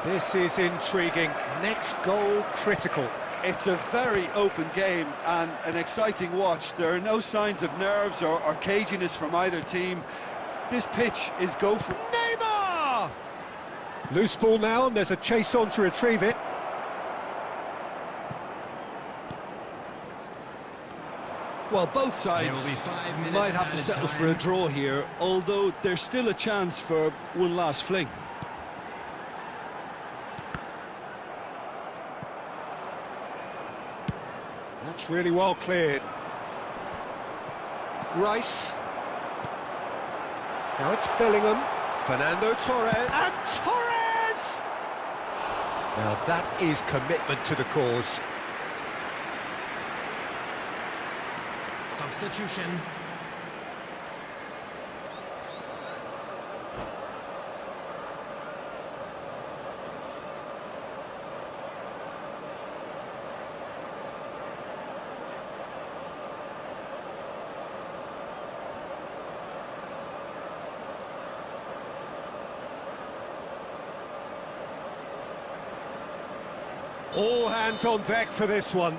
This is intriguing. Next goal critical. It's a very open game and an exciting watch. There are no signs of nerves or caginess from either team. This pitch is go for Neymar! Loose ball now, and there's a chase on to retrieve it. Well, both sides might have to settle for a draw here, although there's still a chance for one last fling. That's really well cleared. Rice. Now it's Bellingham. Fernando Torres. And Torres! Now that is commitment to the cause. Substitution. All hands on deck for this one.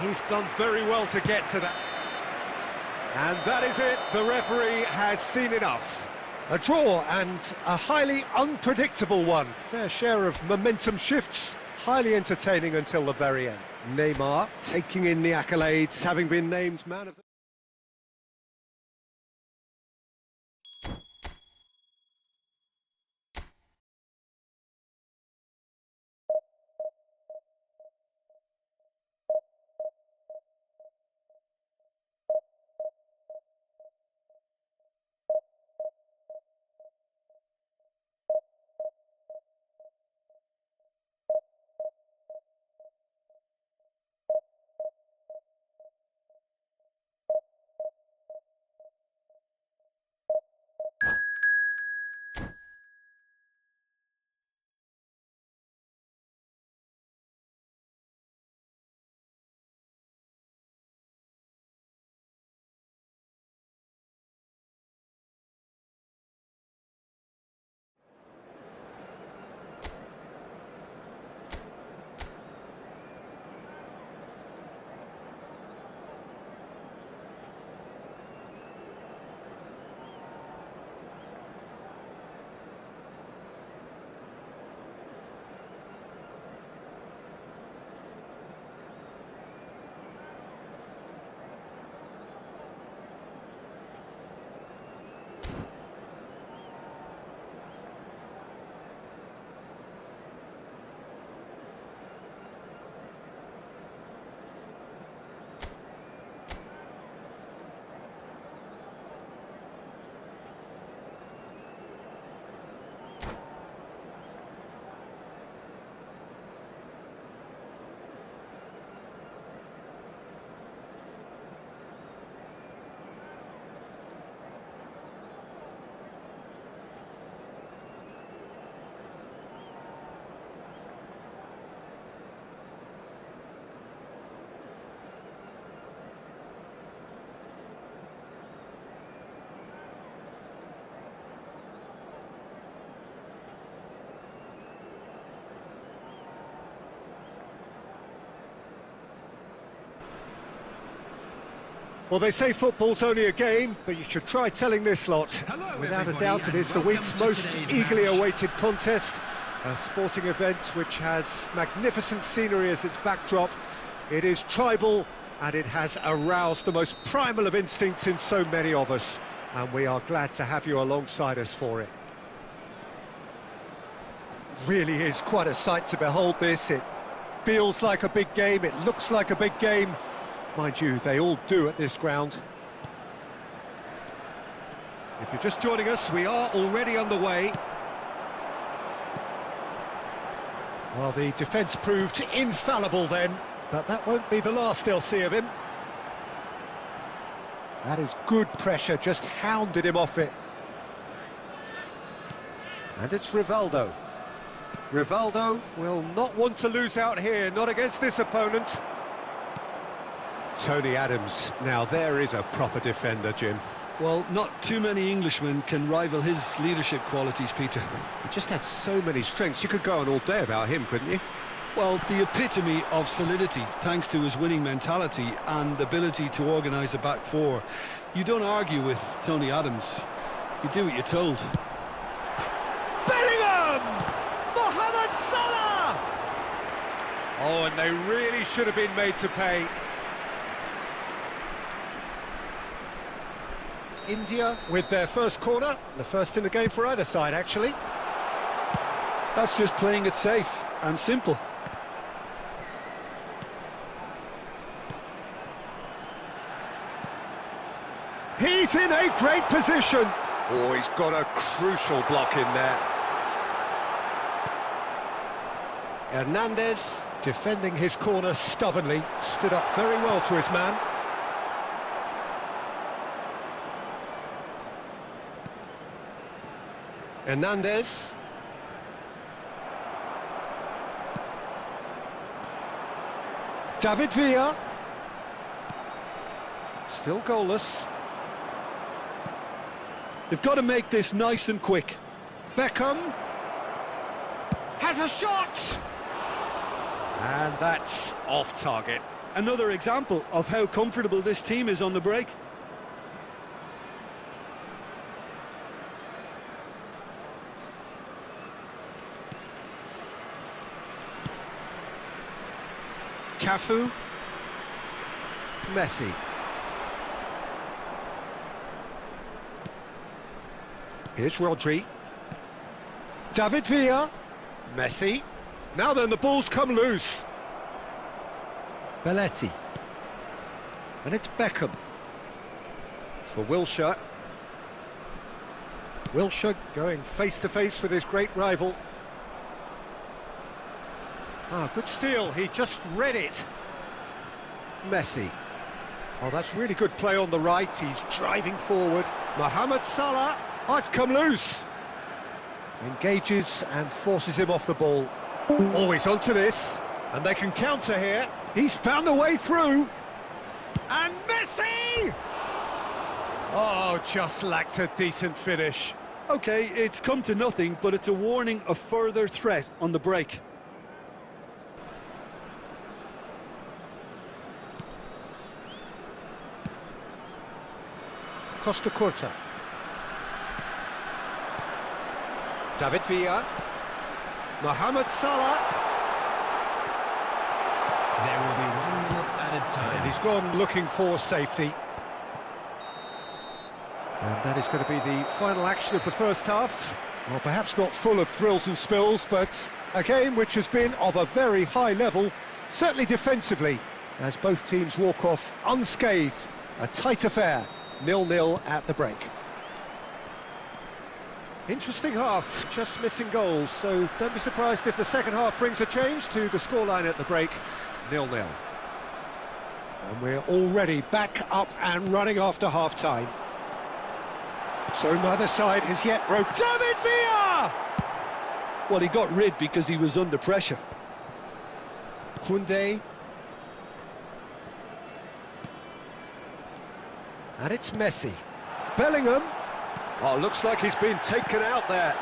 He's done very well to get to that. And that is it. The referee has seen enough. A draw, and a highly unpredictable one. Fair share of momentum shifts. Highly entertaining until the very end. Neymar taking in the accolades, having been named man of the... Well, they say football's only a game, but you should try telling this lot. Hello, Without a everybody, doubt, it is the and week's welcome to most today's eagerly match. awaited contest. A sporting event which has magnificent scenery as its backdrop. It is tribal, and it has aroused the most primal of instincts in so many of us. And we are glad to have you alongside us for it. Really is quite a sight to behold this. It feels like a big game, it looks like a big game. Mind you, they all do at this ground. If you're just joining us, we are already underway. Well, the defence proved infallible then, but that won't be the last they'll see of him. That is good pressure, just hounded him off it. And it's Rivaldo. Rivaldo will not want to lose out here, not against this opponent. Tony Adams, now there is a proper defender, Jim. Well, not too many Englishmen can rival his leadership qualities, Peter. He just had so many strengths, you could go on all day about him, couldn't you? Well, the epitome of solidity, thanks to his winning mentality and ability to organise a back four. You don't argue with Tony Adams, you do what you're told. Bellingham! Mohamed Salah! Oh, and they really should have been made to pay. India with their first corner, the first in the game for either side, actually. That's just playing it safe and simple. He's in a great position. Oh, he's got a crucial block in there. Hernandez, defending his corner stubbornly, stood up very well to his man. Hernandez. David Villa. Still goalless. They've got to make this nice and quick. Beckham has a shot! And that's off target. Another example of how comfortable this team is on the break. Cafu. Messi. Here's Rodri. David Villa. Messi. Now then, the ball's come loose. Belletti. And it's Beckham. For Wilshere. Wilshere going face-to-face with his great rival. Ah, good steal. He just read it. Messi. Oh, that's really good play on the right. He's driving forward. Mohamed Salah. Oh, it's come loose. Engages and forces him off the ball. Oh, he's onto this. And they can counter here. He's found a way through. And Messi! Oh, just lacked a decent finish. Okay, it's come to nothing, but it's a warning of further threat on the break. Costa Curta. David Villa. Mohamed Salah. There will be 1 minute added time. And he's gone looking for safety. And that is going to be the final action of the first half. Well, perhaps not full of thrills and spills, but a game which has been of a very high level, certainly defensively, as both teams walk off unscathed. A tight affair, 0-0 at the break. Interesting half, just missing goals, so don't be surprised if the second half brings a change to the scoreline at the break, 0-0. And we're already back up and running after half-time. So neither side has yet broke. David Villa! Well, he got rid because he was under pressure. Koundé. And it's Messi. Bellingham. Oh, looks like he's been taken out there.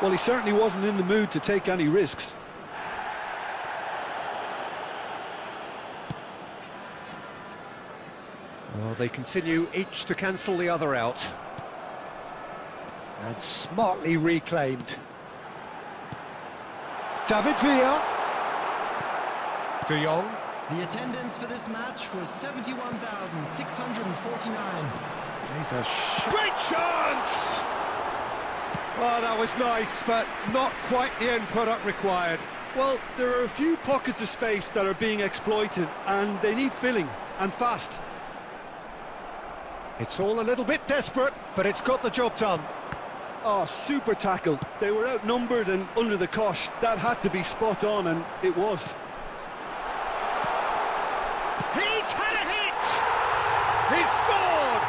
Well, he certainly wasn't in the mood to take any risks. Well, they continue each to cancel the other out. And smartly reclaimed. David Villa. De Jong. The attendance for this match was 71,649. He's a great chance! Oh, that was nice, but not quite the end product required. Well, there are a few pockets of space that are being exploited, and they need filling, and fast. It's all a little bit desperate, but it's got the job done. Oh, super tackle. They were outnumbered and under the cosh. That had to be spot on, and it was. He's had a hit! He's scored!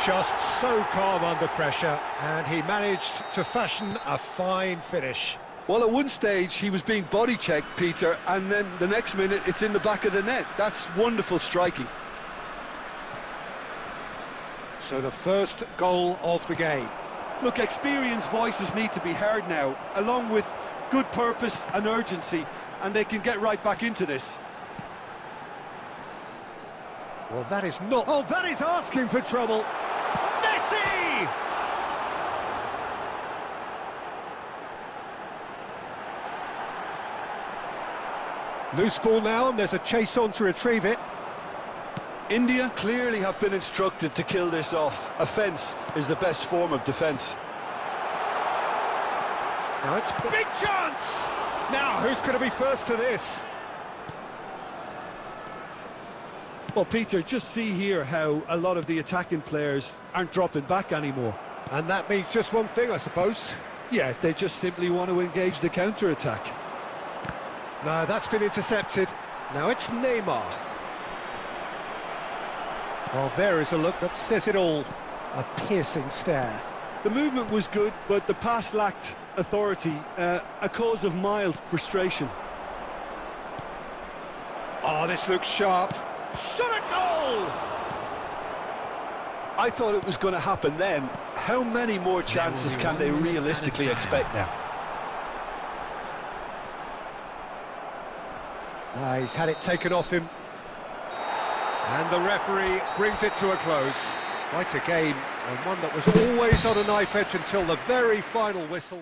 Just so calm under pressure, and he managed to fashion a fine finish. Well, at one stage, he was being body-checked, Peter, and then the next minute, it's in the back of the net. That's wonderful striking. So the first goal of the game. Look, experienced voices need to be heard now, along with good purpose and urgency, and they can get right back into this. Well, that is not... Oh, that is asking for trouble! Messi! Loose ball now, and there's a chase on to retrieve it. India clearly have been instructed to kill this off. Offence is the best form of defence. Now it's big chance! Now, who's going to be first to this? Well, Peter, just see here how a lot of the attacking players aren't dropping back anymore. And that means just one thing, I suppose. Yeah, they just simply want to engage the counter-attack. No, that's been intercepted. Now it's Neymar. Well, there is a look that says it all. A piercing stare. The movement was good, but the pass lacked authority, a cause of mild frustration. Oh, this looks sharp. Shot a goal! I thought it was going to happen then. How many more chances can they realistically expect now? He's had it taken off him. And the referee brings it to a close. Quite a game, and one that was always on a knife edge until the very final whistle.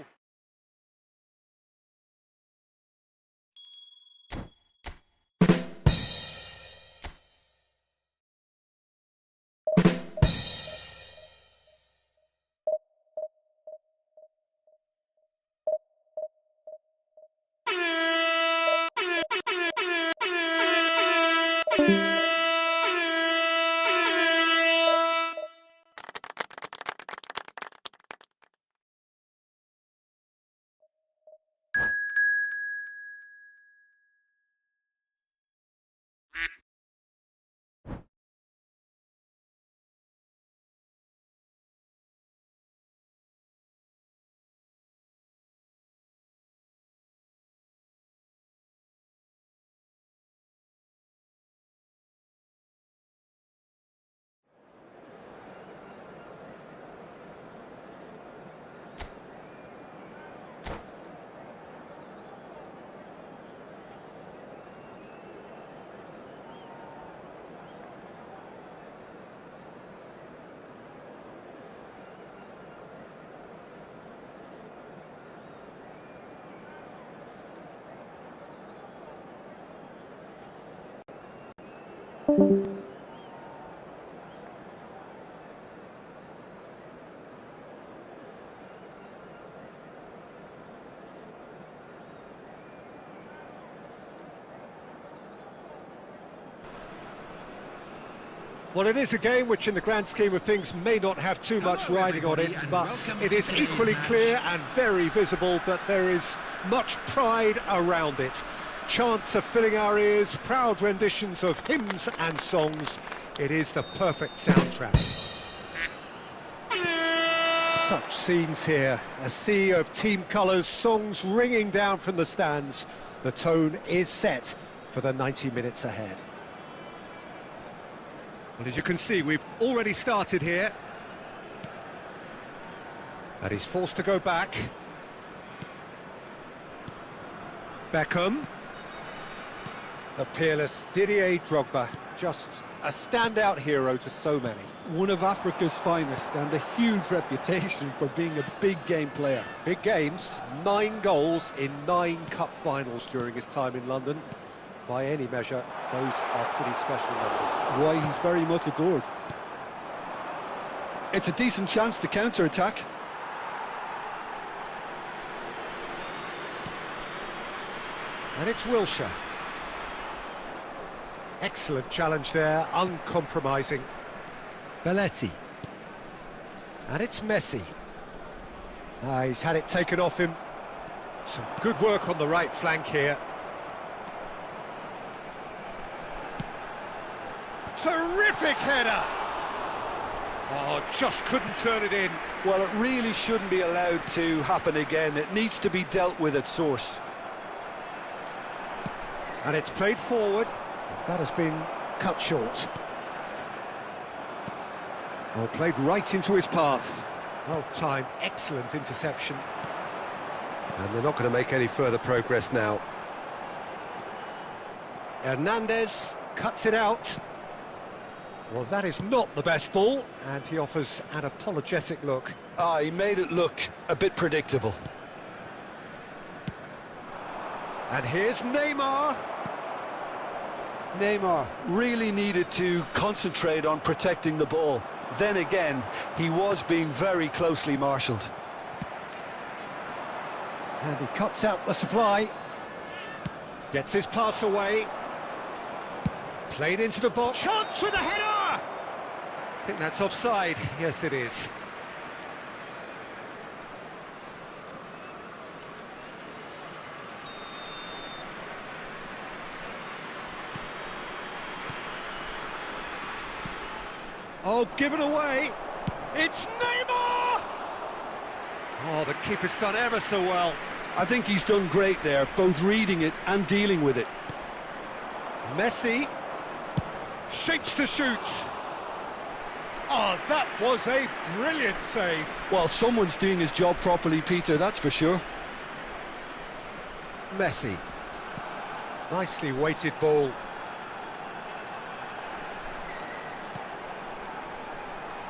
Well, it is a game which in the grand scheme of things may not have too much riding on it, but it is equally clear and very visible that there is much pride around it. Chants are filling our ears, proud renditions of hymns and songs. It is the perfect soundtrack. Such scenes here, a sea of team colours, songs ringing down from the stands. The tone is set for the 90 minutes ahead. Well, as you can see, we've already started here. And he's forced to go back. Beckham. The peerless Didier Drogba, just a standout hero to so many. One of Africa's finest and a huge reputation for being a big game player. Big games, 9 goals in 9 cup finals during his time in London. By any measure, those are pretty special numbers. Why, he's very much adored. It's a decent chance to counter-attack. And it's Wilshere. Excellent challenge there, uncompromising. Belletti. And it's Messi. He's had it taken off him. Some good work on the right flank here. Terrific header! Oh, just couldn't turn it in. Well, it really shouldn't be allowed to happen again. It needs to be dealt with at source. And it's played forward. That has been cut short. Well, played right into his path. Well timed, excellent interception. And they're not going to make any further progress now. Hernandez cuts it out. Well, that is not the best ball, and he offers an apologetic look. He made it look a bit predictable. And here's Neymar. Neymar really needed to concentrate on protecting the ball. Then again, he was being very closely marshalled. And he cuts out the supply. Gets his pass away. Played into the box. Chance for the header! I think that's offside. Yes, it is. Oh, given away. It's Neymar! Oh, the keeper's done ever so well. I think he's done great there, both reading it and dealing with it. Messi shapes to shoot. Oh, that was a brilliant save. Well, someone's doing his job properly, Peter, that's for sure. Messi. Nicely weighted ball.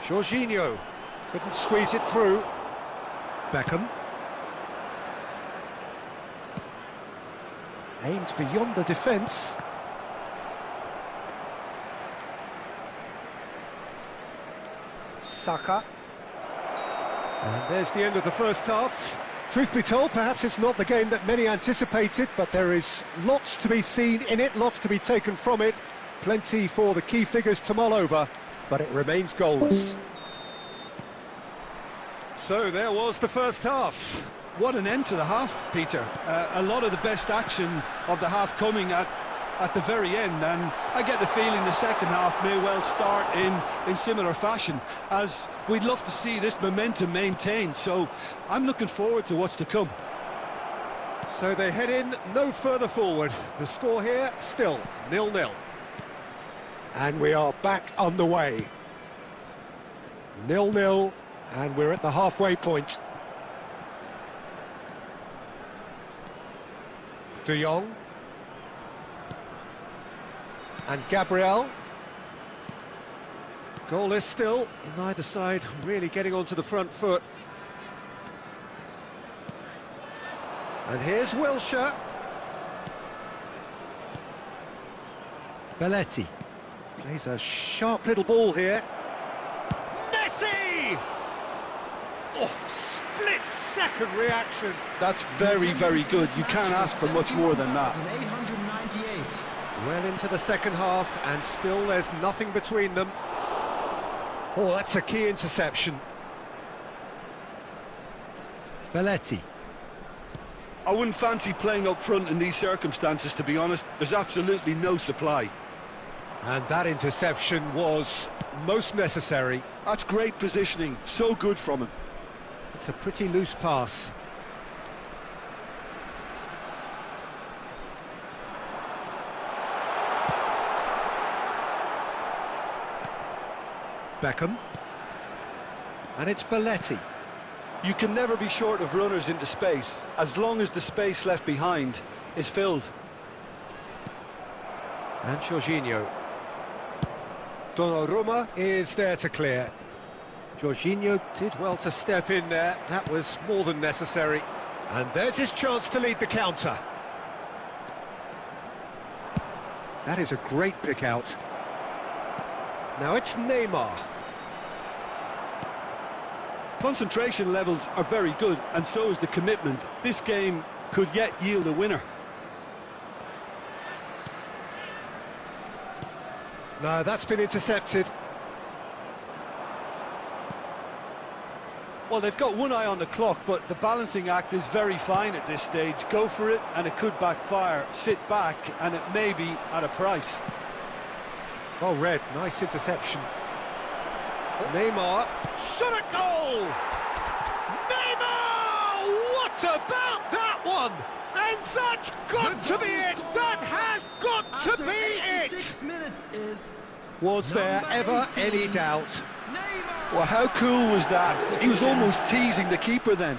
Jorginho couldn't squeeze it through. Beckham. Aimed beyond the defence. Saka. And there's the end of the first half. Truth be told, perhaps it's not the game that many anticipated, but there is lots to be seen in it, lots to be taken from it. Plenty for the key figures to mull over, but it remains goalless. So there was the first half. What an end to the half, Peter. A lot of the best action of the half coming at the very end, and I get the feeling the second half may well start in similar fashion, as we'd love to see this momentum maintained, so I'm looking forward to what's to come. So they head in no further forward. The score here still 0-0. And we are back underway. 0-0, and we're at the halfway point. De Jong. And Gabriel. Goalless still, neither side really getting onto the front foot. And here's Wilshere. Belletti plays a sharp little ball here. Messi! Oh, split-second reaction. That's very, very good. You can't ask for much more than that. 898. Well into the second half, and still there's nothing between them. Oh, that's a key interception. Belletti. I wouldn't fancy playing up front in these circumstances, to be honest. There's absolutely no supply. And that interception was most necessary. That's great positioning, so good from him. It's a pretty loose pass. Beckham. And it's Belletti. You can never be short of runners into space, as long as the space left behind is filled. And Jorginho. Donnarumma is there to clear. Jorginho did well to step in there. That was more than necessary. And there's his chance to lead the counter. That is a great pick out. Now it's Neymar. Concentration levels are very good, and so is the commitment. This game could yet yield a winner. No, that's been intercepted. Well, they've got one eye on the clock, but the balancing act is very fine at this stage. Go for it, and it could backfire. Sit back, and it may be at a price. Well read, nice interception. Neymar, shot at goal! Neymar! What about that one? And that's got to be it! That has got to be it! 6 minutes is Was there ever any doubt? Neymar. Well, how cool was that? He was almost teasing the keeper then.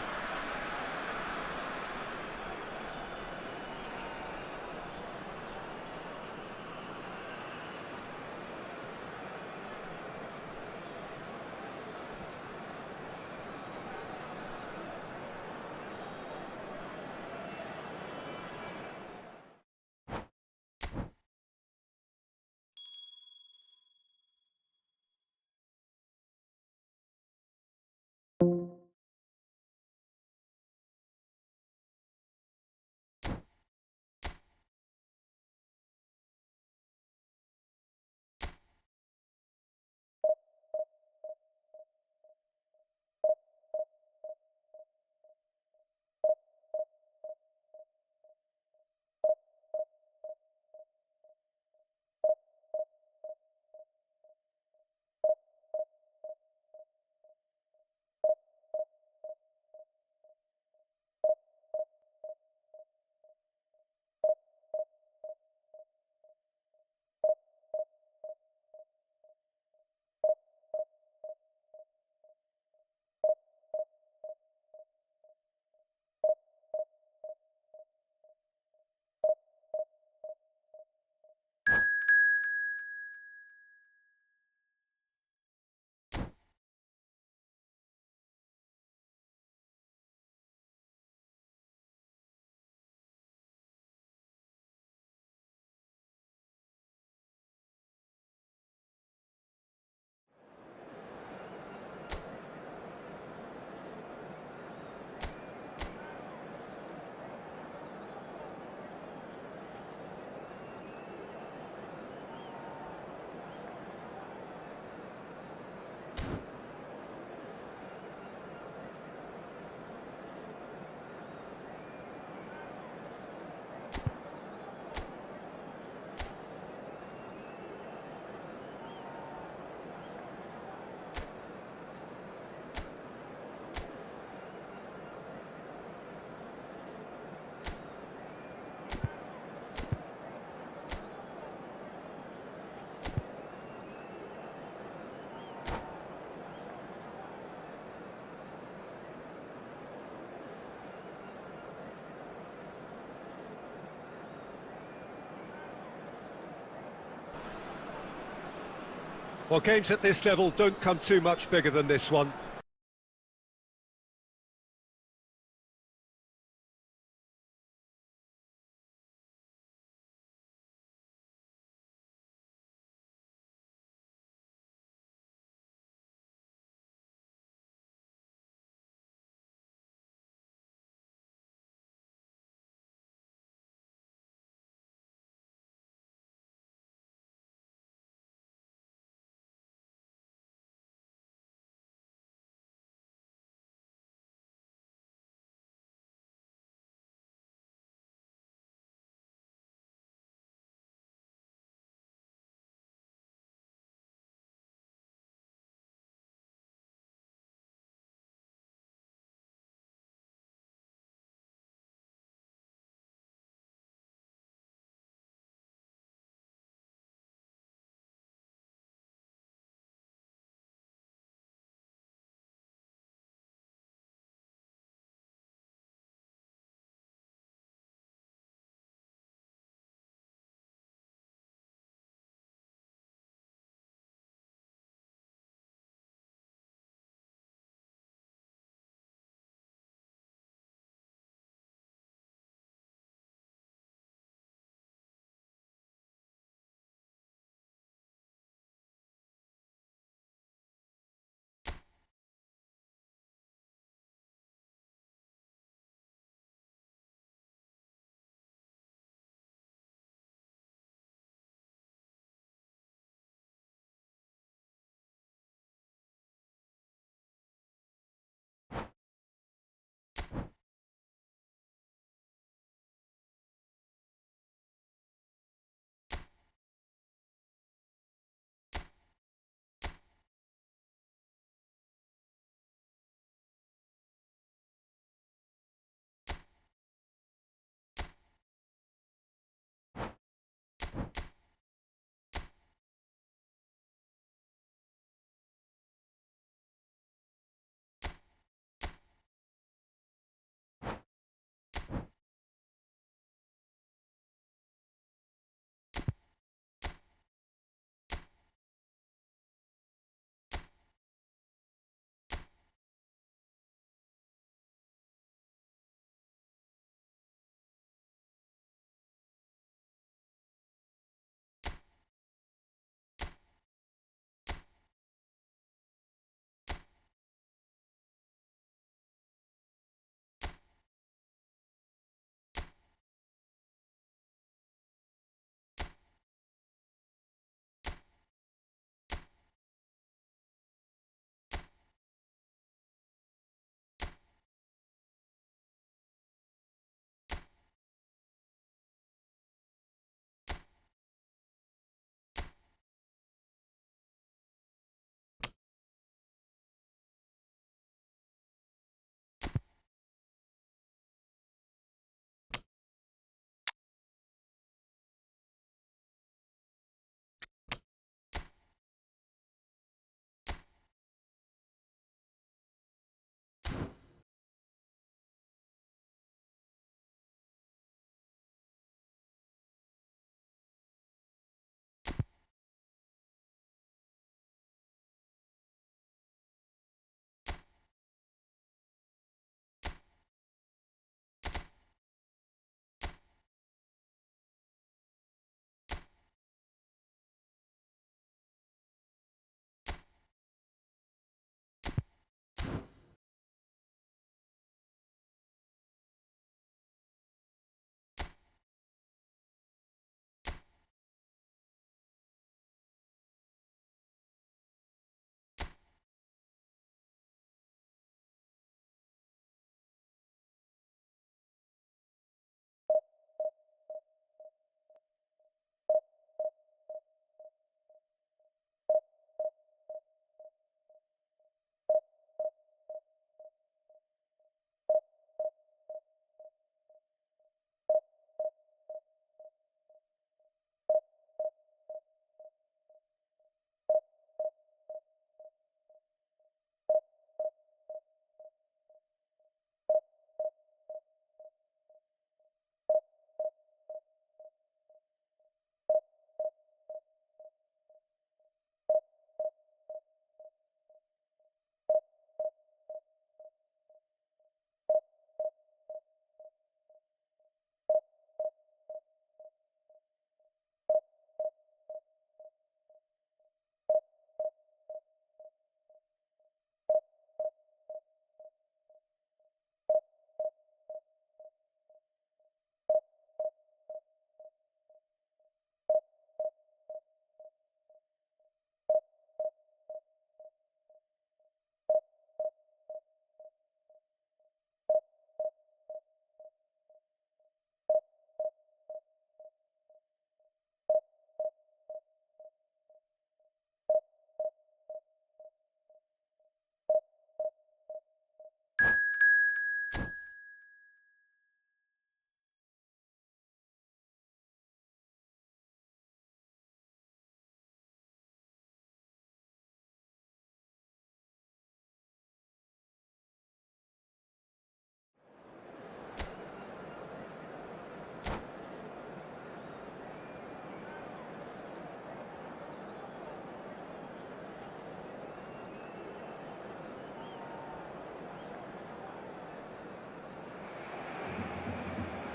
Well, games at this level don't come too much bigger than this one.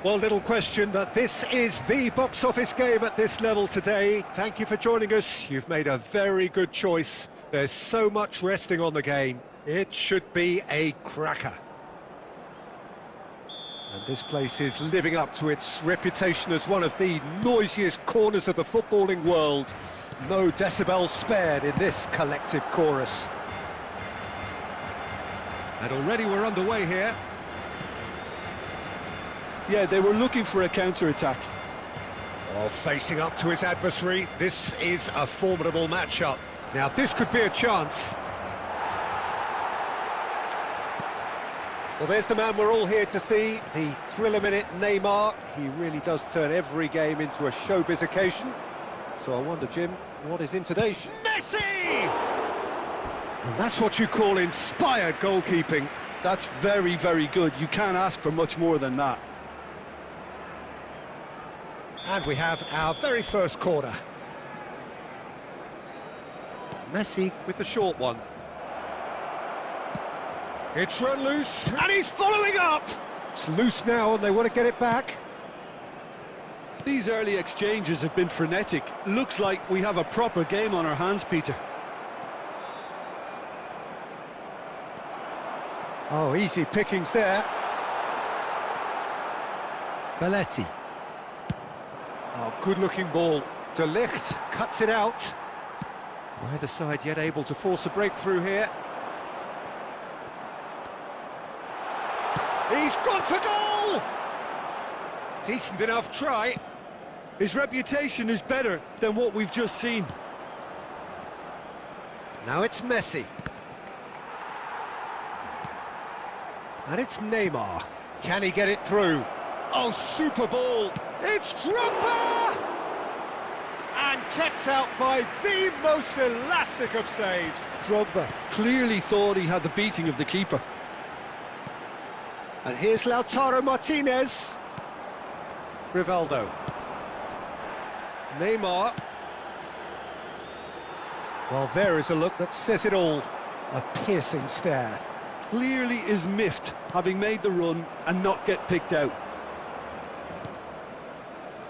Well, little question that this is the box office game at this level today. Thank you for joining us. You've made a very good choice. There's so much resting on the game. It should be a cracker. And this place is living up to its reputation as one of the noisiest corners of the footballing world. No decibels spared in this collective chorus. And already we're underway here. Yeah, they were looking for a counter-attack. Oh, facing up to his adversary, this is a formidable matchup. Now, this could be a chance. Well, there's the man we're all here to see, the thriller-minute Neymar. He really does turn every game into a showbiz occasion. So I wonder, Jim, what is in today's... Messi! And that's what you call inspired goalkeeping. That's very, very good. You can't ask for much more than that. And we have our very first corner. Messi with the short one. It's run loose, and he's following up! It's loose now, and they want to get it back. These early exchanges have been frenetic. Looks like we have a proper game on our hands, Peter. Oh, easy pickings there. Belletti. Oh, good-looking ball. De Ligt cuts it out. Neither side yet able to force a breakthrough here. He's gone for goal! Decent enough try. His reputation is better than what we've just seen. Now it's Messi. And it's Neymar. Can he get it through? Oh, super ball! It's Drogba! And kept out by the most elastic of saves. Drogba clearly thought he had the beating of the keeper. And here's Lautaro Martinez. Rivaldo. Neymar. Well, there is a look that says it all. A piercing stare. Clearly is miffed, having made the run and not get picked out.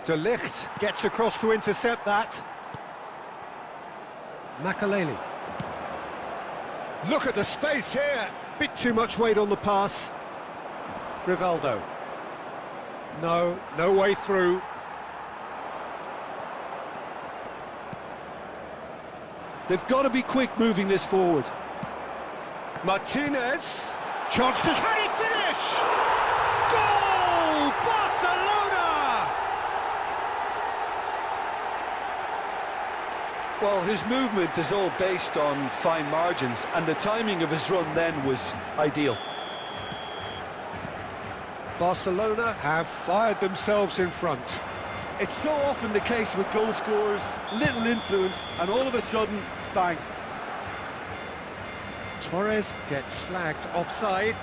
De Ligt gets across to intercept that. Makaleli. Look at the space here. Bit too much weight on the pass. Rivaldo. No way through. They've got to be quick moving this forward. Martinez. Chance to... Can he finish? Goal! Barcelona! Well, his movement is all based on fine margins, and the timing of his run then was ideal. Barcelona have fired themselves in front. It's so often the case with goal scorers, little influence, and all of a sudden, bang. Torres gets flagged offside.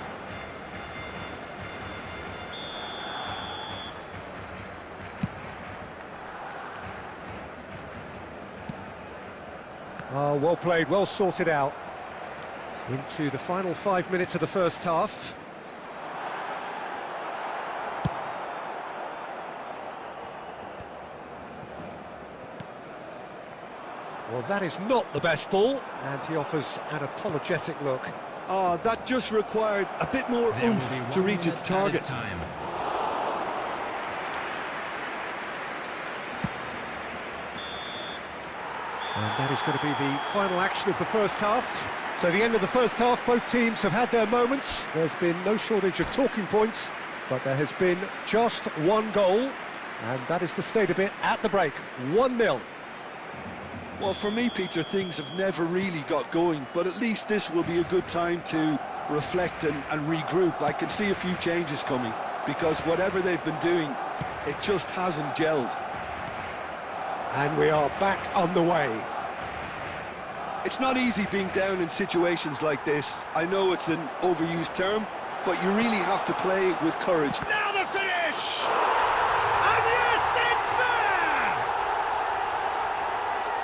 Oh, well played, well sorted out. Into the final 5 minutes of the first half. Well, that is not the best ball, and he offers an apologetic look. Oh, that just required a bit more oomph to reach its target. Time. And that is going to be the final action of the first half. So the end of the first half, both teams have had their moments. There's been no shortage of talking points, but there has been just one goal, and that is the state of it at the break, 1-0. Well, for me, Peter, things have never really got going, but at least this will be a good time to reflect and regroup. I can see a few changes coming, because whatever they've been doing, it just hasn't gelled. And we are back on the way. It's not easy being down in situations like this. I know it's an overused term, but you really have to play with courage. Now the finish! And yes, it's there!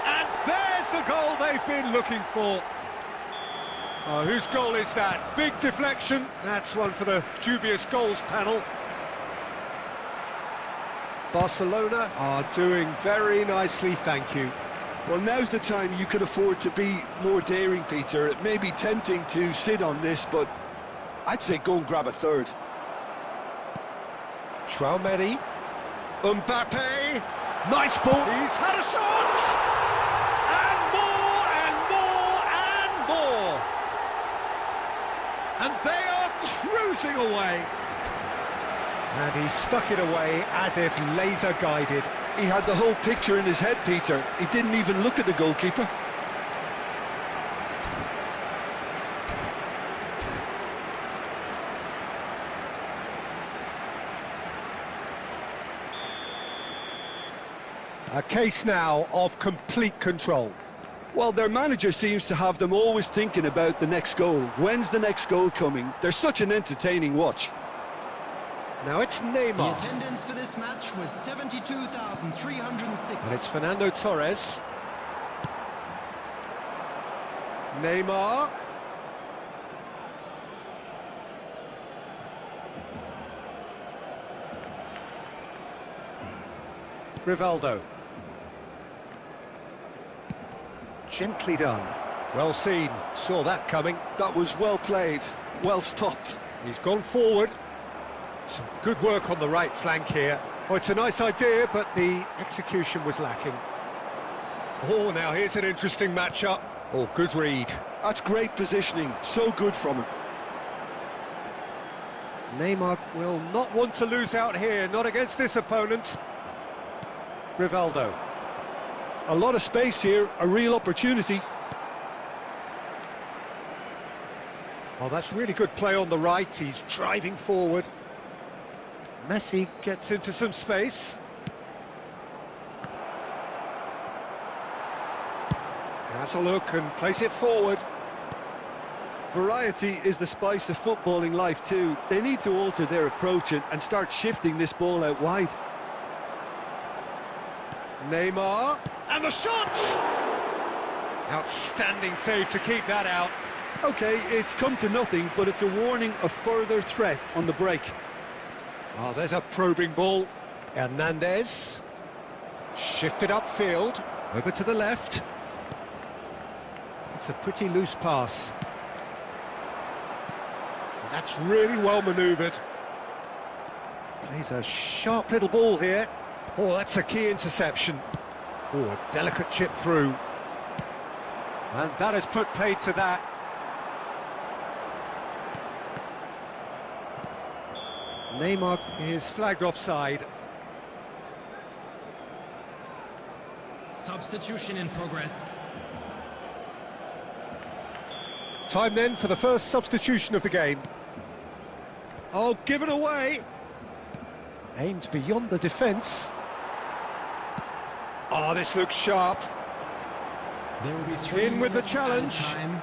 And there's the goal they've been looking for. Oh, whose goal is that? Big deflection. That's one for the dubious goals panel. Barcelona are doing very nicely, thank you. Well, now's the time you can afford to be more daring, Peter. It may be tempting to sit on this, but I'd say go and grab a third. Traoré, Mbappe, nice ball, he's had a shot! And more, and more, and more! And they are cruising away. And he stuck it away as if laser-guided. He had the whole picture in his head, Peter. He didn't even look at the goalkeeper. A case now of complete control. Well, their manager seems to have them always thinking about the next goal. When's the next goal coming? They're such an entertaining watch. Now it's Neymar. The attendance for this match was 72,306. And it's Fernando Torres. Neymar. Rivaldo. Gently done. Well seen. Saw that coming. That was well played, well stopped. He's gone forward. Some good work on the right flank here. Oh, it's a nice idea, but the execution was lacking. Oh, now here's an interesting matchup. Oh, good read. That's great positioning, so good from him. Neymar will not want to lose out here, not against this opponent. Rivaldo. A lot of space here, a real opportunity. Oh, that's really good play on the right. He's driving forward. Messi gets into some space. Has a look and plays it forward. Variety is the spice of footballing life too. They need to alter their approach and start shifting this ball out wide. Neymar, and the shot! Outstanding save to keep that out. Okay, it's come to nothing, but it's a warning of further threat on the break. Oh, there's a probing ball. Hernandez. Shifted upfield. Over to the left. It's a pretty loose pass. And that's really well manoeuvred. Plays a sharp little ball here. Oh, that's a key interception. Oh, a delicate chip through. And that has put paid to that. Neymar is flagged offside. Substitution in progress. Time then for the first substitution of the game. Oh, given away. Aimed beyond the defence. Oh, this looks sharp. There will be 3 In with the minutes challenge. added time.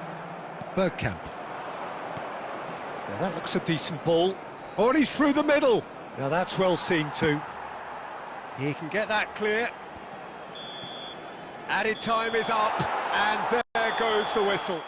Bergkamp. Now that looks a decent ball. Oh, and he's through the middle. Now that's well seen too. He can get that clear. Added time is up, and there goes the whistle.